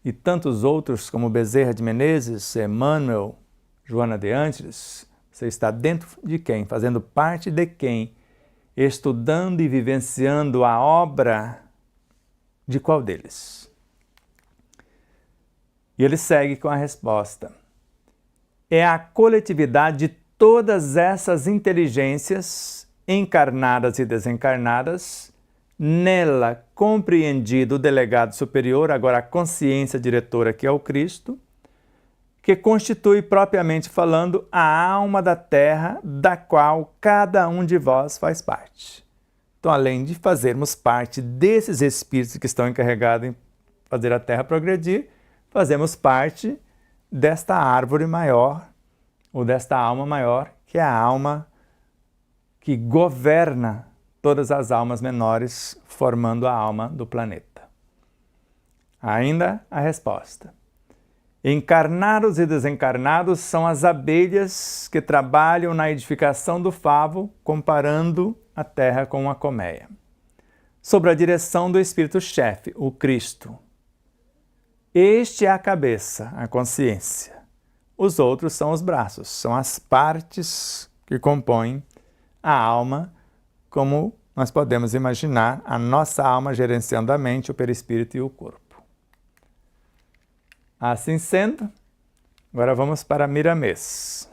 [SPEAKER 1] e tantos outros como Bezerra de Menezes, Emmanuel, Joana de Ângeles? Você está dentro de quem? Fazendo parte de quem? Estudando e vivenciando a obra de qual deles? E ele segue com a resposta. É a coletividade de todas essas inteligências, encarnadas e desencarnadas, nela compreendido o delegado superior, agora a consciência diretora que é o Cristo, que constitui propriamente falando a alma da Terra, da qual cada um de vós faz parte. Então, além de fazermos parte desses espíritos que estão encarregados em fazer a Terra progredir, fazemos parte desta árvore maior, ou desta alma maior, que é a alma que governa todas as almas menores, formando a alma do planeta. Ainda a resposta. Encarnados e desencarnados são as abelhas que trabalham na edificação do favo, comparando a terra com uma colmeia. Sob a direção do Espírito-Chefe, o Cristo. Este é a cabeça, a consciência. Os outros são os braços, são as partes que compõem a alma, como nós podemos imaginar a nossa alma gerenciando a mente, o perispírito e o corpo. Assim sendo, agora vamos para Miramês.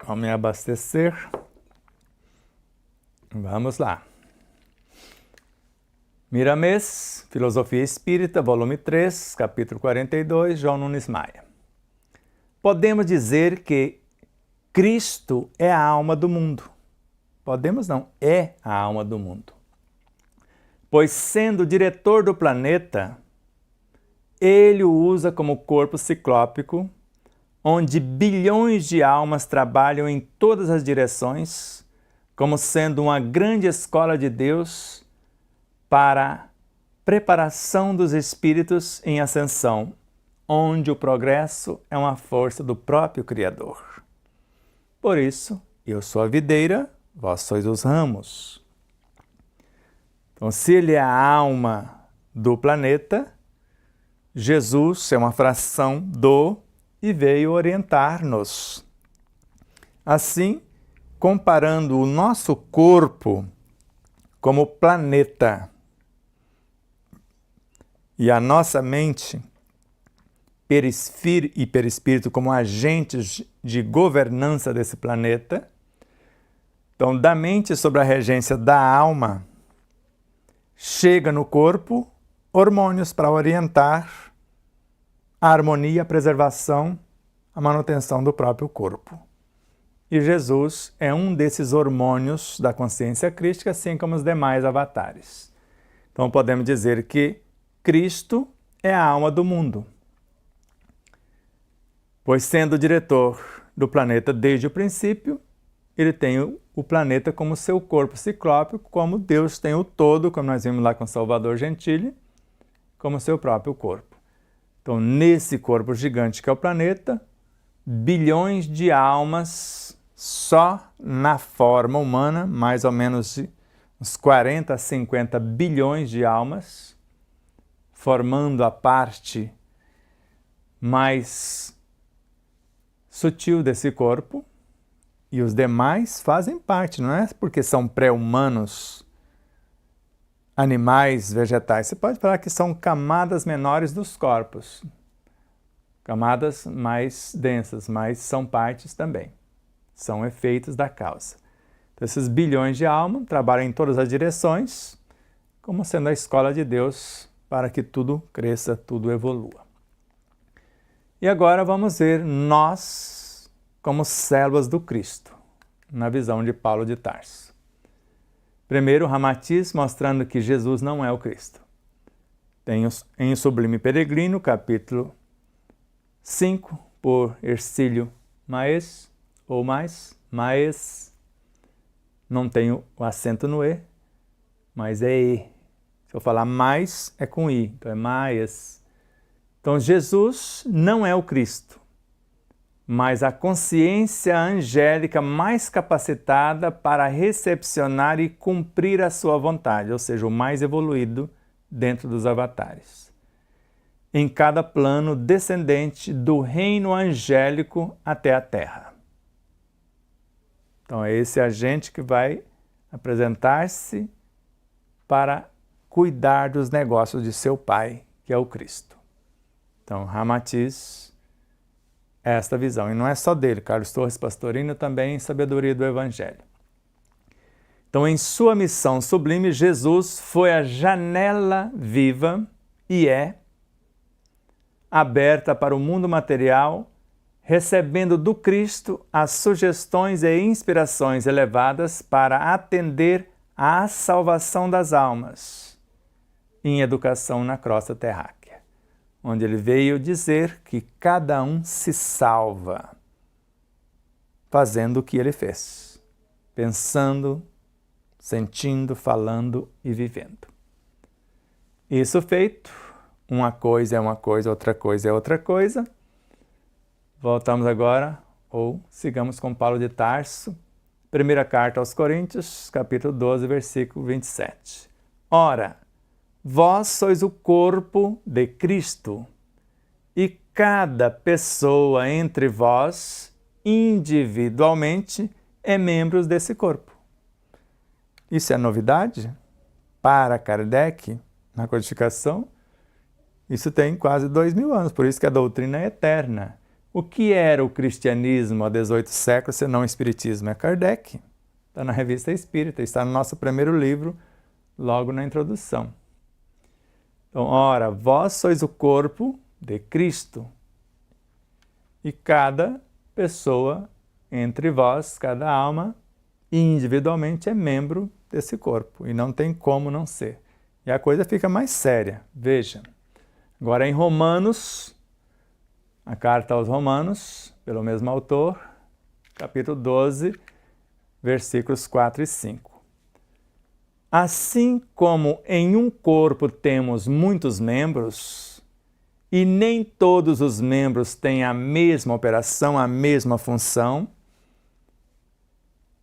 [SPEAKER 1] Vamos me abastecer. Vamos lá. Miramês, Filosofia Espírita, volume 3, capítulo 42, João Nunes Maia. Podemos dizer que Cristo é a alma do mundo. Podemos não, é a alma do mundo. Pois sendo o diretor do planeta, ele o usa como corpo ciclópico, onde bilhões de almas trabalham em todas as direções, como sendo uma grande escola de Deus para preparação dos espíritos em ascensão, onde o progresso é uma força do próprio Criador. Por isso, eu sou a videira, vós sois os ramos. Então, se ele é a alma do planeta, Jesus é uma fração do e veio orientar-nos. Assim, comparando o nosso corpo como planeta e a nossa mente e perispírito como agentes de governança desse planeta, então, da mente sob a regência da alma, chega no corpo hormônios para orientar a harmonia, a preservação, a manutenção do próprio corpo. E Jesus é um desses hormônios da consciência crística, assim como os demais avatares. Então podemos dizer que Cristo é a alma do mundo, pois sendo o diretor do planeta desde o princípio, ele tem o planeta como seu corpo ciclópico, como Deus tem o todo, como nós vimos lá com Salvador Gentili, como seu próprio corpo. Então, nesse corpo gigante que é o planeta, bilhões de almas só na forma humana, mais ou menos uns 40 a 50 bilhões de almas, formando a parte mais sutil desse corpo, e os demais fazem parte, não é porque são pré-humanos, animais, vegetais. Você pode falar que são camadas menores dos corpos, camadas mais densas, mas são partes também, são efeitos da causa. Então, esses bilhões de almas trabalham em todas as direções, como sendo a escola de Deus para que tudo cresça, tudo evolua. E agora vamos ver nós como células do Cristo, na visão de Paulo de Tarso. Primeiro, Ramatiz mostrando que Jesus não é o Cristo. Tem em O Sublime Peregrino, capítulo 5, por Hercílio Maes, ou Maes, não tem o acento no E, mas é E. Se eu falar mais, é com I, então é Maes. Então, Jesus não é o Cristo, mas a consciência angélica mais capacitada para recepcionar e cumprir a sua vontade, ou seja, o mais evoluído dentro dos avatares, em cada plano descendente do reino angélico até a Terra. Então é esse agente que vai apresentar-se para cuidar dos negócios de seu Pai, que é o Cristo. Então, Ramatiz, esta visão. E não é só dele, Carlos Torres Pastorino também em Sabedoria do Evangelho. Então, em sua missão sublime, Jesus foi a janela viva e é aberta para o mundo material, recebendo do Cristo as sugestões e inspirações elevadas para atender à salvação das almas em educação na crosta terráquea, onde ele veio dizer que cada um se salva fazendo o que ele fez, pensando, sentindo, falando e vivendo. Isso feito, uma coisa é uma coisa, outra coisa é outra coisa. Voltamos agora, ou sigamos com Paulo de Tarso, primeira carta aos Coríntios, capítulo 12, versículo 27. Ora, vós sois o corpo de Cristo, e cada pessoa entre vós, individualmente, é membro desse corpo. Isso é novidade? Para Kardec, na codificação, isso tem quase 2000 anos, por isso que a doutrina é eterna. O que era o cristianismo há 18 séculos, se não o espiritismo? É Kardec. Está na Revista Espírita, está no nosso primeiro livro, logo na introdução. Então, ora, vós sois o corpo de Cristo, e cada pessoa entre vós, cada alma, individualmente é membro desse corpo, e não tem como não ser. E a coisa fica mais séria. Veja, agora em Romanos, a carta aos Romanos, pelo mesmo autor, capítulo 12, versículos 4 e 5. Assim como em um corpo temos muitos membros, e nem todos os membros têm a mesma operação, a mesma função,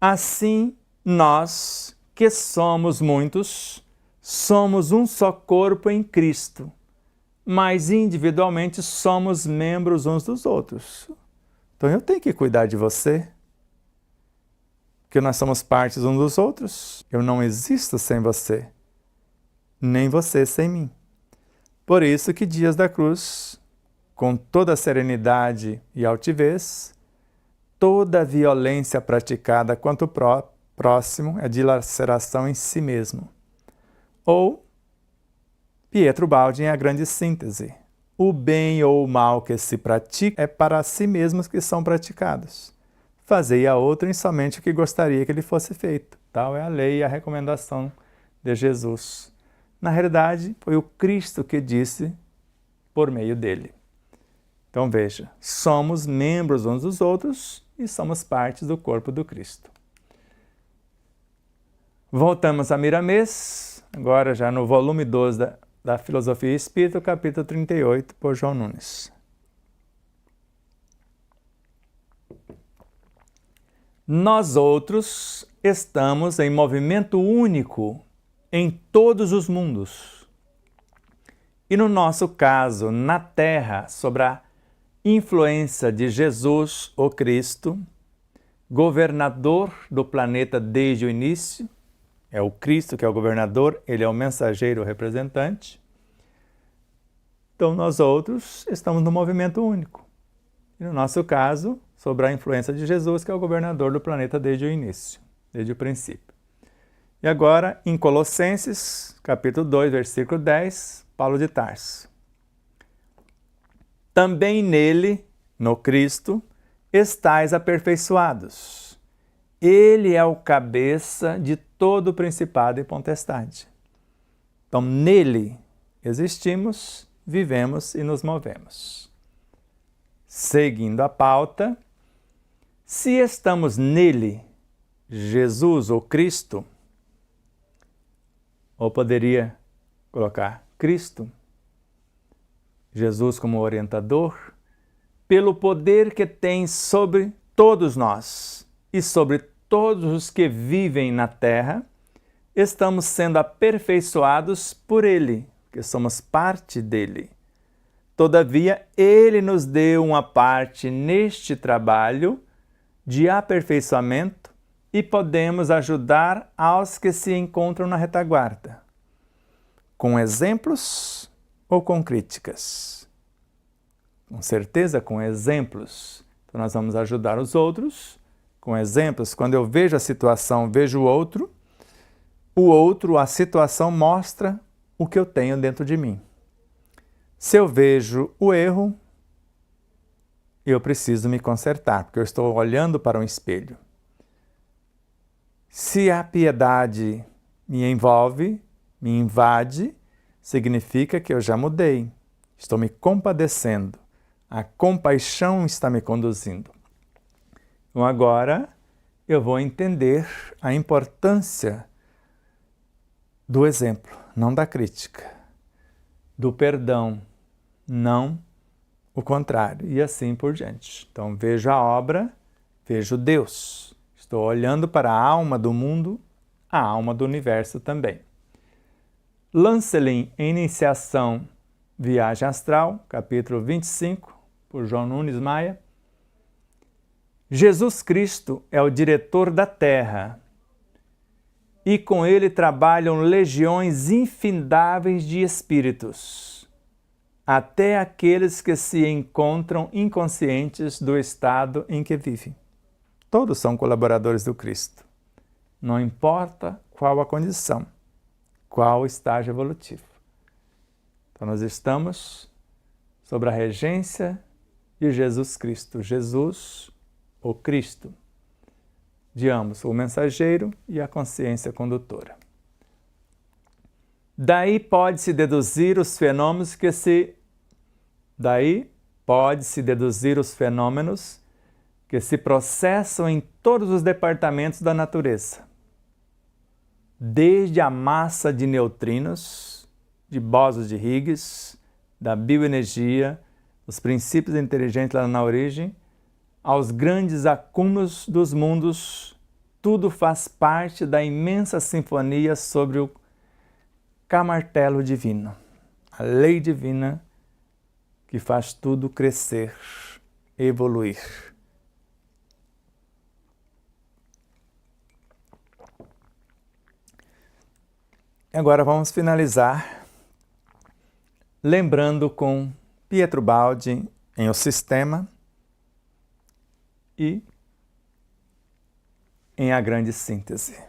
[SPEAKER 1] assim nós, que somos muitos, somos um só corpo em Cristo, mas individualmente somos membros uns dos outros. Então eu tenho que cuidar de você, porque nós somos partes uns dos outros. Eu não existo sem você, nem você sem mim. Por isso que Dias da Cruz, com toda a serenidade e altivez, toda a violência praticada quanto próximo é dilaceração em si mesmo. Ou Pietro Baldi em A Grande Síntese. O bem ou o mal que se pratica é para si mesmos que são praticados. Fazei a outrem somente o que gostaria que lhe fosse feito. Tal é a lei e a recomendação de Jesus. Na realidade, foi o Cristo que disse por meio dele. Então veja, somos membros uns dos outros e somos partes do corpo do Cristo. Voltamos a Miramês, agora já no volume 12 da Filosofia Espírita, capítulo 38, por João Nunes. Nós outros estamos em movimento único em todos os mundos. E no nosso caso, na Terra, sob a influência de Jesus, o Cristo, governador do planeta desde o início, é o Cristo que é o governador, ele é o mensageiro, o representante. Então nós outros estamos no movimento único. E no nosso caso, sob a influência de Jesus, que é o governador do planeta desde o início, desde o princípio. E agora, em Colossenses, capítulo 2, versículo 10, Paulo de Tarso. Também nele, no Cristo, estais aperfeiçoados. Ele é o cabeça de todo o principado e potestade. Então, nele existimos, vivemos e nos movemos. Seguindo a pauta, se estamos nele, Jesus ou Cristo, ou poderia colocar Cristo, Jesus como orientador, pelo poder que tem sobre todos nós e sobre todos os que vivem na Terra, estamos sendo aperfeiçoados por Ele, que somos parte dele. Todavia, Ele nos deu uma parte neste trabalho de aperfeiçoamento e podemos ajudar aos que se encontram na retaguarda, com exemplos ou com críticas. Com certeza, com exemplos. Então, nós vamos ajudar os outros com exemplos. Quando eu vejo a situação, vejo o outro, a situação mostra o que eu tenho dentro de mim. Se eu vejo o erro, eu preciso me consertar, porque eu estou olhando para um espelho. Se a piedade me envolve, me invade, significa que eu já mudei. Estou me compadecendo. A compaixão está me conduzindo. Então agora eu vou entender a importância do exemplo, não da crítica, do perdão, não o contrário, e assim por diante. Então vejo a obra, vejo Deus. Estou olhando para a alma do mundo, a alma do universo também. Lancelin, Iniciação, Viagem Astral, capítulo 25, por João Nunes Maia. Jesus Cristo é o diretor da Terra e com ele trabalham legiões infindáveis de espíritos, até aqueles que se encontram inconscientes do estado em que vivem. Todos são colaboradores do Cristo. Não importa qual a condição, qual o estágio evolutivo. Então nós estamos sob a regência de Jesus Cristo. Jesus, o Cristo, de ambos, o mensageiro e a consciência condutora. Daí pode-se deduzir os fenômenos que se processam em todos os departamentos da natureza, desde a massa de neutrinos, de bósons de Higgs, da bioenergia, os princípios inteligentes lá na origem, aos grandes acúmulos dos mundos, tudo faz parte da imensa sinfonia sobre o camartelo divino, a lei divina que faz tudo crescer, evoluir. Agora vamos finalizar lembrando com Pietro Baldi em O Sistema e em A Grande Síntese.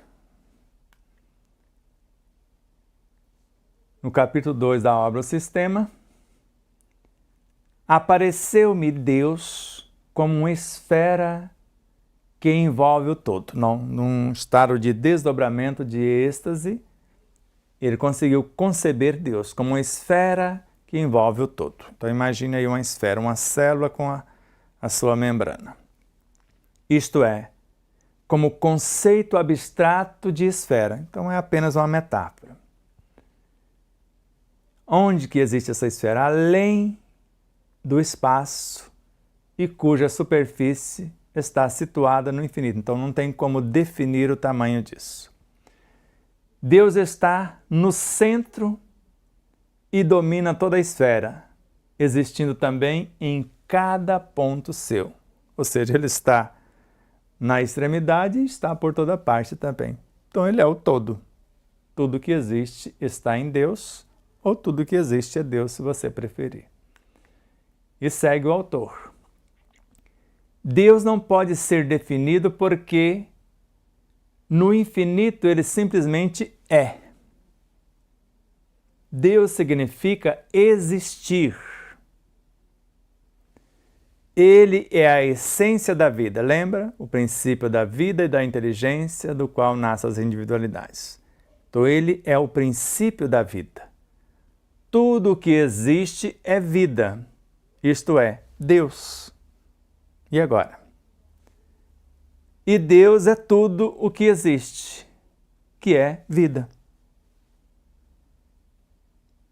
[SPEAKER 1] no capítulo 2 da obra O Sistema, apareceu-me Deus como uma esfera que envolve o todo. Num estado de desdobramento, de êxtase, ele conseguiu conceber Deus como uma esfera que envolve o todo. Então imagine aí uma esfera, uma célula com a sua membrana. Isto é, como conceito abstrato de esfera. Então é apenas uma metáfora. Onde que existe essa esfera? Além do espaço e cuja superfície está situada no infinito. Então não tem como definir o tamanho disso. Deus está no centro e domina toda a esfera, existindo também em cada ponto seu. Ou seja, ele está na extremidade e está por toda parte também. Então ele é o todo. Tudo que existe está em Deus, ou tudo que existe é Deus, se você preferir. E segue o autor. Deus não pode ser definido porque no infinito ele simplesmente é. Deus significa existir. Ele é a essência da vida, lembra? O princípio da vida e da inteligência do qual nascem as individualidades. Então ele é o princípio da vida. Tudo o que existe é vida, isto é, Deus. E agora? E Deus é tudo o que existe, que é vida.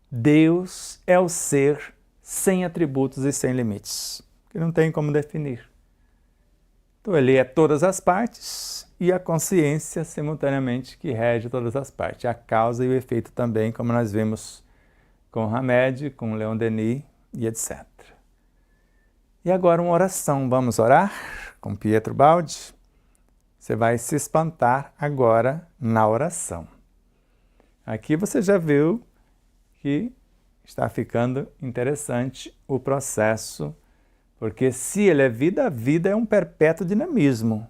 [SPEAKER 1] Deus é o ser sem atributos e sem limites, que não tem como definir. Então ele é todas as partes e a consciência simultaneamente que rege todas as partes, a causa e o efeito também, como nós vimos com Hamed, com Leon Denis e etc. E agora uma oração, vamos orar com Pietro Baldi? Você vai se espantar agora na oração. Aqui você já viu que está ficando interessante o processo, porque se ele é vida, a vida é um perpétuo dinamismo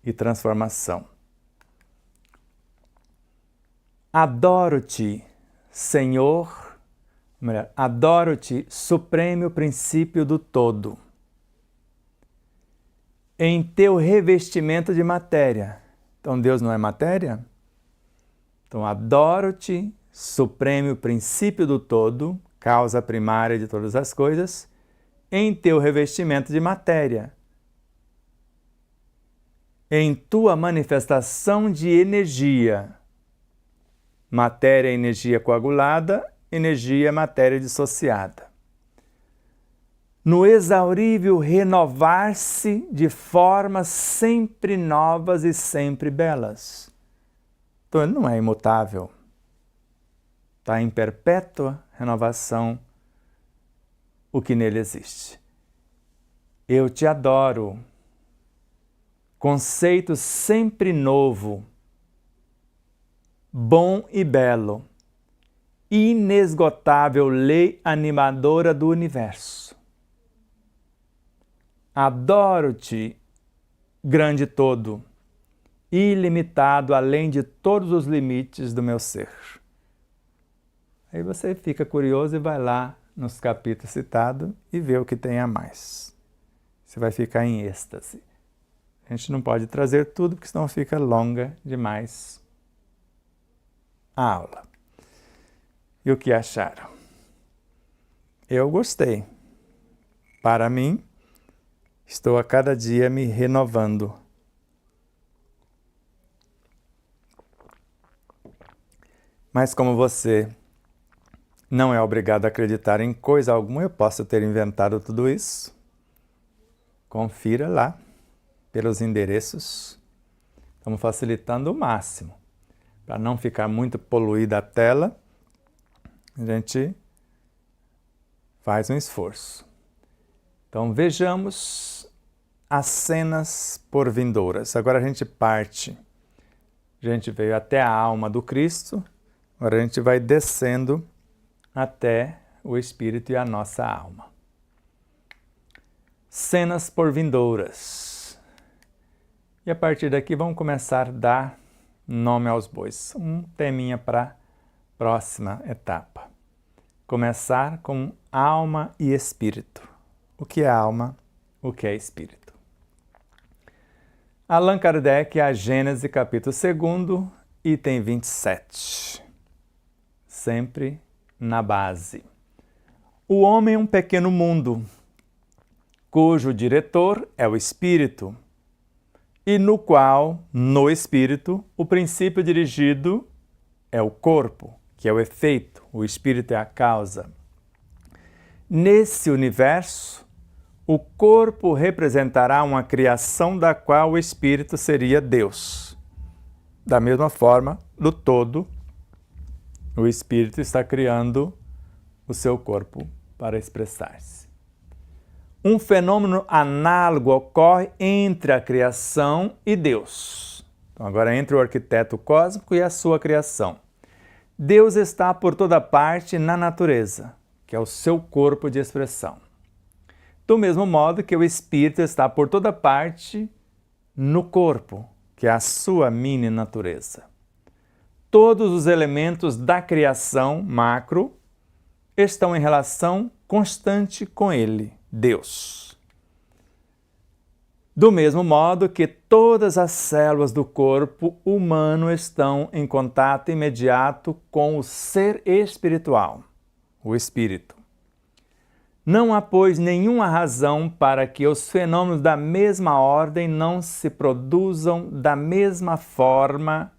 [SPEAKER 1] e transformação. Adoro-te, Senhor, adoro-te, supremo princípio do todo, em teu revestimento de matéria. Então Deus não é matéria? Então adoro-te, supremo princípio do todo, causa primária de todas as coisas, em teu revestimento de matéria, em tua manifestação de energia. Matéria é energia coagulada, energia é matéria dissociada. No exaurível renovar-se de formas sempre novas e sempre belas. Então ele não é imutável. Está em perpétua renovação o que nele existe. Eu te adoro. Conceito sempre novo, bom e belo, inesgotável lei animadora do universo. Adoro-te, grande todo, ilimitado além de todos os limites do meu ser. Aí você fica curioso e vai lá nos capítulos citados e vê o que tem a mais. Você vai ficar em êxtase. A gente não pode trazer tudo, porque senão fica longa demais a aula. E o que acharam? Eu gostei. Para mim, estou a cada dia me renovando. Mas como você não é obrigado a acreditar em coisa alguma, eu posso ter inventado tudo isso. Confira lá pelos endereços. Estamos facilitando o máximo. Para não ficar muito poluída a tela, a gente faz um esforço. Então vejamos as cenas por vindouras. Agora a gente parte. A gente veio até a alma do Cristo, agora a gente vai descendo até o Espírito e a nossa alma. Cenas por vindouras. E a partir daqui vamos começar a dar nome aos bois. Um teminha para próxima etapa. Começar com alma e espírito. O que é alma? O que é espírito? Allan Kardec, a Gênese, capítulo 2, item 27. Sempre na base. O homem é um pequeno mundo, cujo diretor é o espírito, e no qual, no espírito, o princípio dirigido é o corpo, que é o efeito, o espírito é a causa. Nesse universo, o corpo representará uma criação da qual o espírito seria Deus. Da mesma forma, no todo, o espírito está criando o seu corpo para expressar-se. Um fenômeno análogo ocorre entre a criação e Deus. Então, agora entre o arquiteto cósmico e a sua criação. Deus está por toda parte na natureza, que é o seu corpo de expressão. Do mesmo modo que o espírito está por toda parte no corpo, que é a sua mini natureza. Todos os elementos da criação macro estão em relação constante com ele, Deus. Do mesmo modo que todas as células do corpo humano estão em contato imediato com o ser espiritual, o espírito. Não há, pois, nenhuma razão para que os fenômenos da mesma ordem não se produzam da mesma forma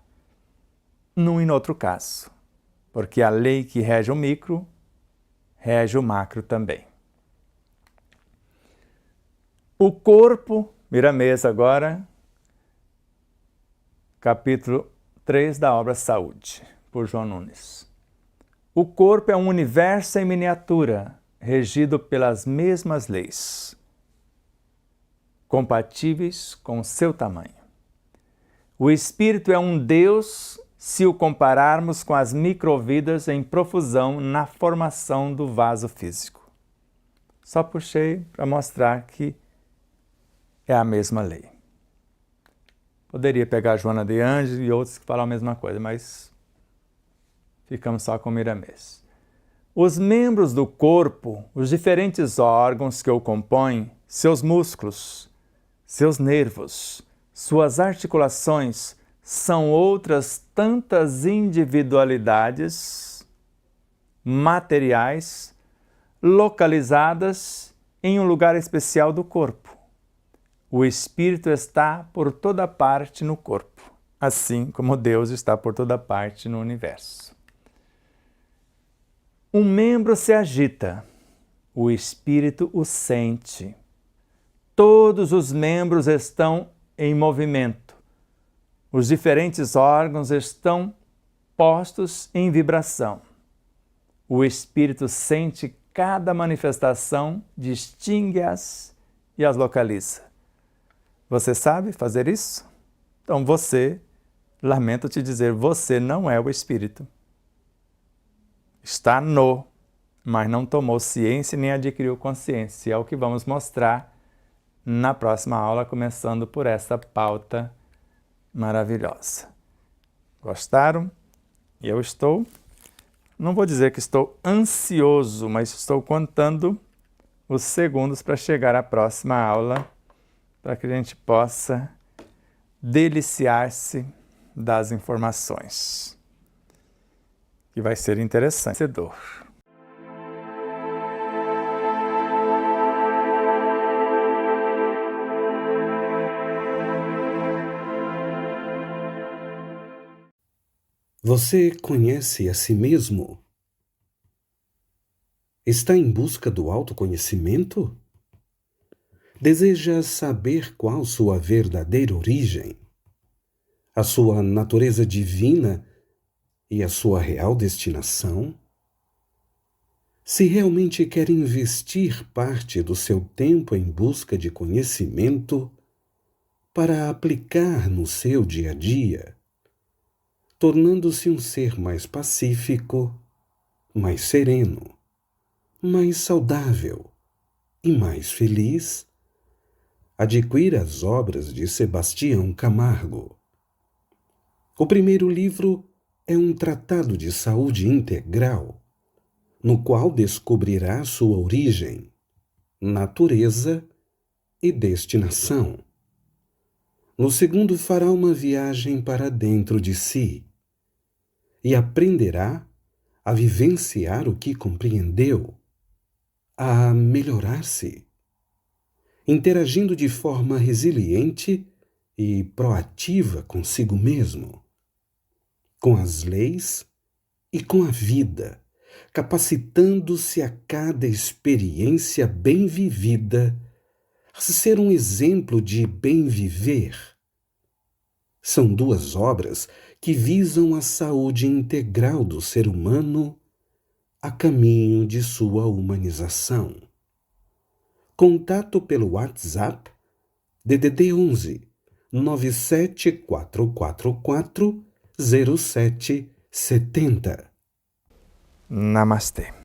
[SPEAKER 1] num e no outro caso, porque a lei que rege o micro rege o macro também. O corpo, vira a mesa agora, capítulo 3 da obra Saúde, por João Nunes. O corpo é um universo em miniatura, regido pelas mesmas leis, compatíveis com seu tamanho. O espírito é um Deus se o compararmos com as microvidas em profusão na formação do vaso físico. Só puxei para mostrar que é a mesma lei. Poderia pegar Joana de Ângeles e outros que falam a mesma coisa, mas ficamos só com Miramês. Os membros do corpo, os diferentes órgãos que o compõem, seus músculos, seus nervos, suas articulações, são outras tantas individualidades materiais localizadas em um lugar especial do corpo. O espírito está por toda parte no corpo, assim como Deus está por toda parte no universo. Um membro se agita, o espírito o sente. Todos os membros estão em movimento. Os diferentes órgãos estão postos em vibração. O espírito sente cada manifestação, distingue-as e as localiza. Você sabe fazer isso? Então você, lamento te dizer, você não é o espírito. Está no, mas não tomou ciência nem adquiriu consciência. É o que vamos mostrar na próxima aula, começando por essa pauta maravilhosa. Gostaram? Eu estou, não vou dizer que estou ansioso, mas estou contando os segundos para chegar à próxima aula, para que a gente possa deliciar-se das informações. Que vai ser interessante.
[SPEAKER 2] Você conhece a si mesmo? Está em busca do autoconhecimento? Deseja saber qual sua verdadeira origem, a sua natureza divina e a sua real destinação? Se realmente quer investir parte do seu tempo em busca de conhecimento para aplicar no seu dia a dia, tornando-se um ser mais pacífico, mais sereno, mais saudável e mais feliz, adquira as obras de Sebastião Camargo. O primeiro livro é um tratado de saúde integral, no qual descobrirá sua origem, natureza e destinação. No segundo, fará uma viagem para dentro de si e aprenderá a vivenciar o que compreendeu, a melhorar-se, interagindo de forma resiliente e proativa consigo mesmo, com as leis e com a vida, capacitando-se a cada experiência bem vivida a ser um exemplo de bem viver. São duas obras que visam a saúde integral do ser humano a caminho de sua humanização. Contato pelo WhatsApp DDD 11 97444 0770.
[SPEAKER 1] Namastê.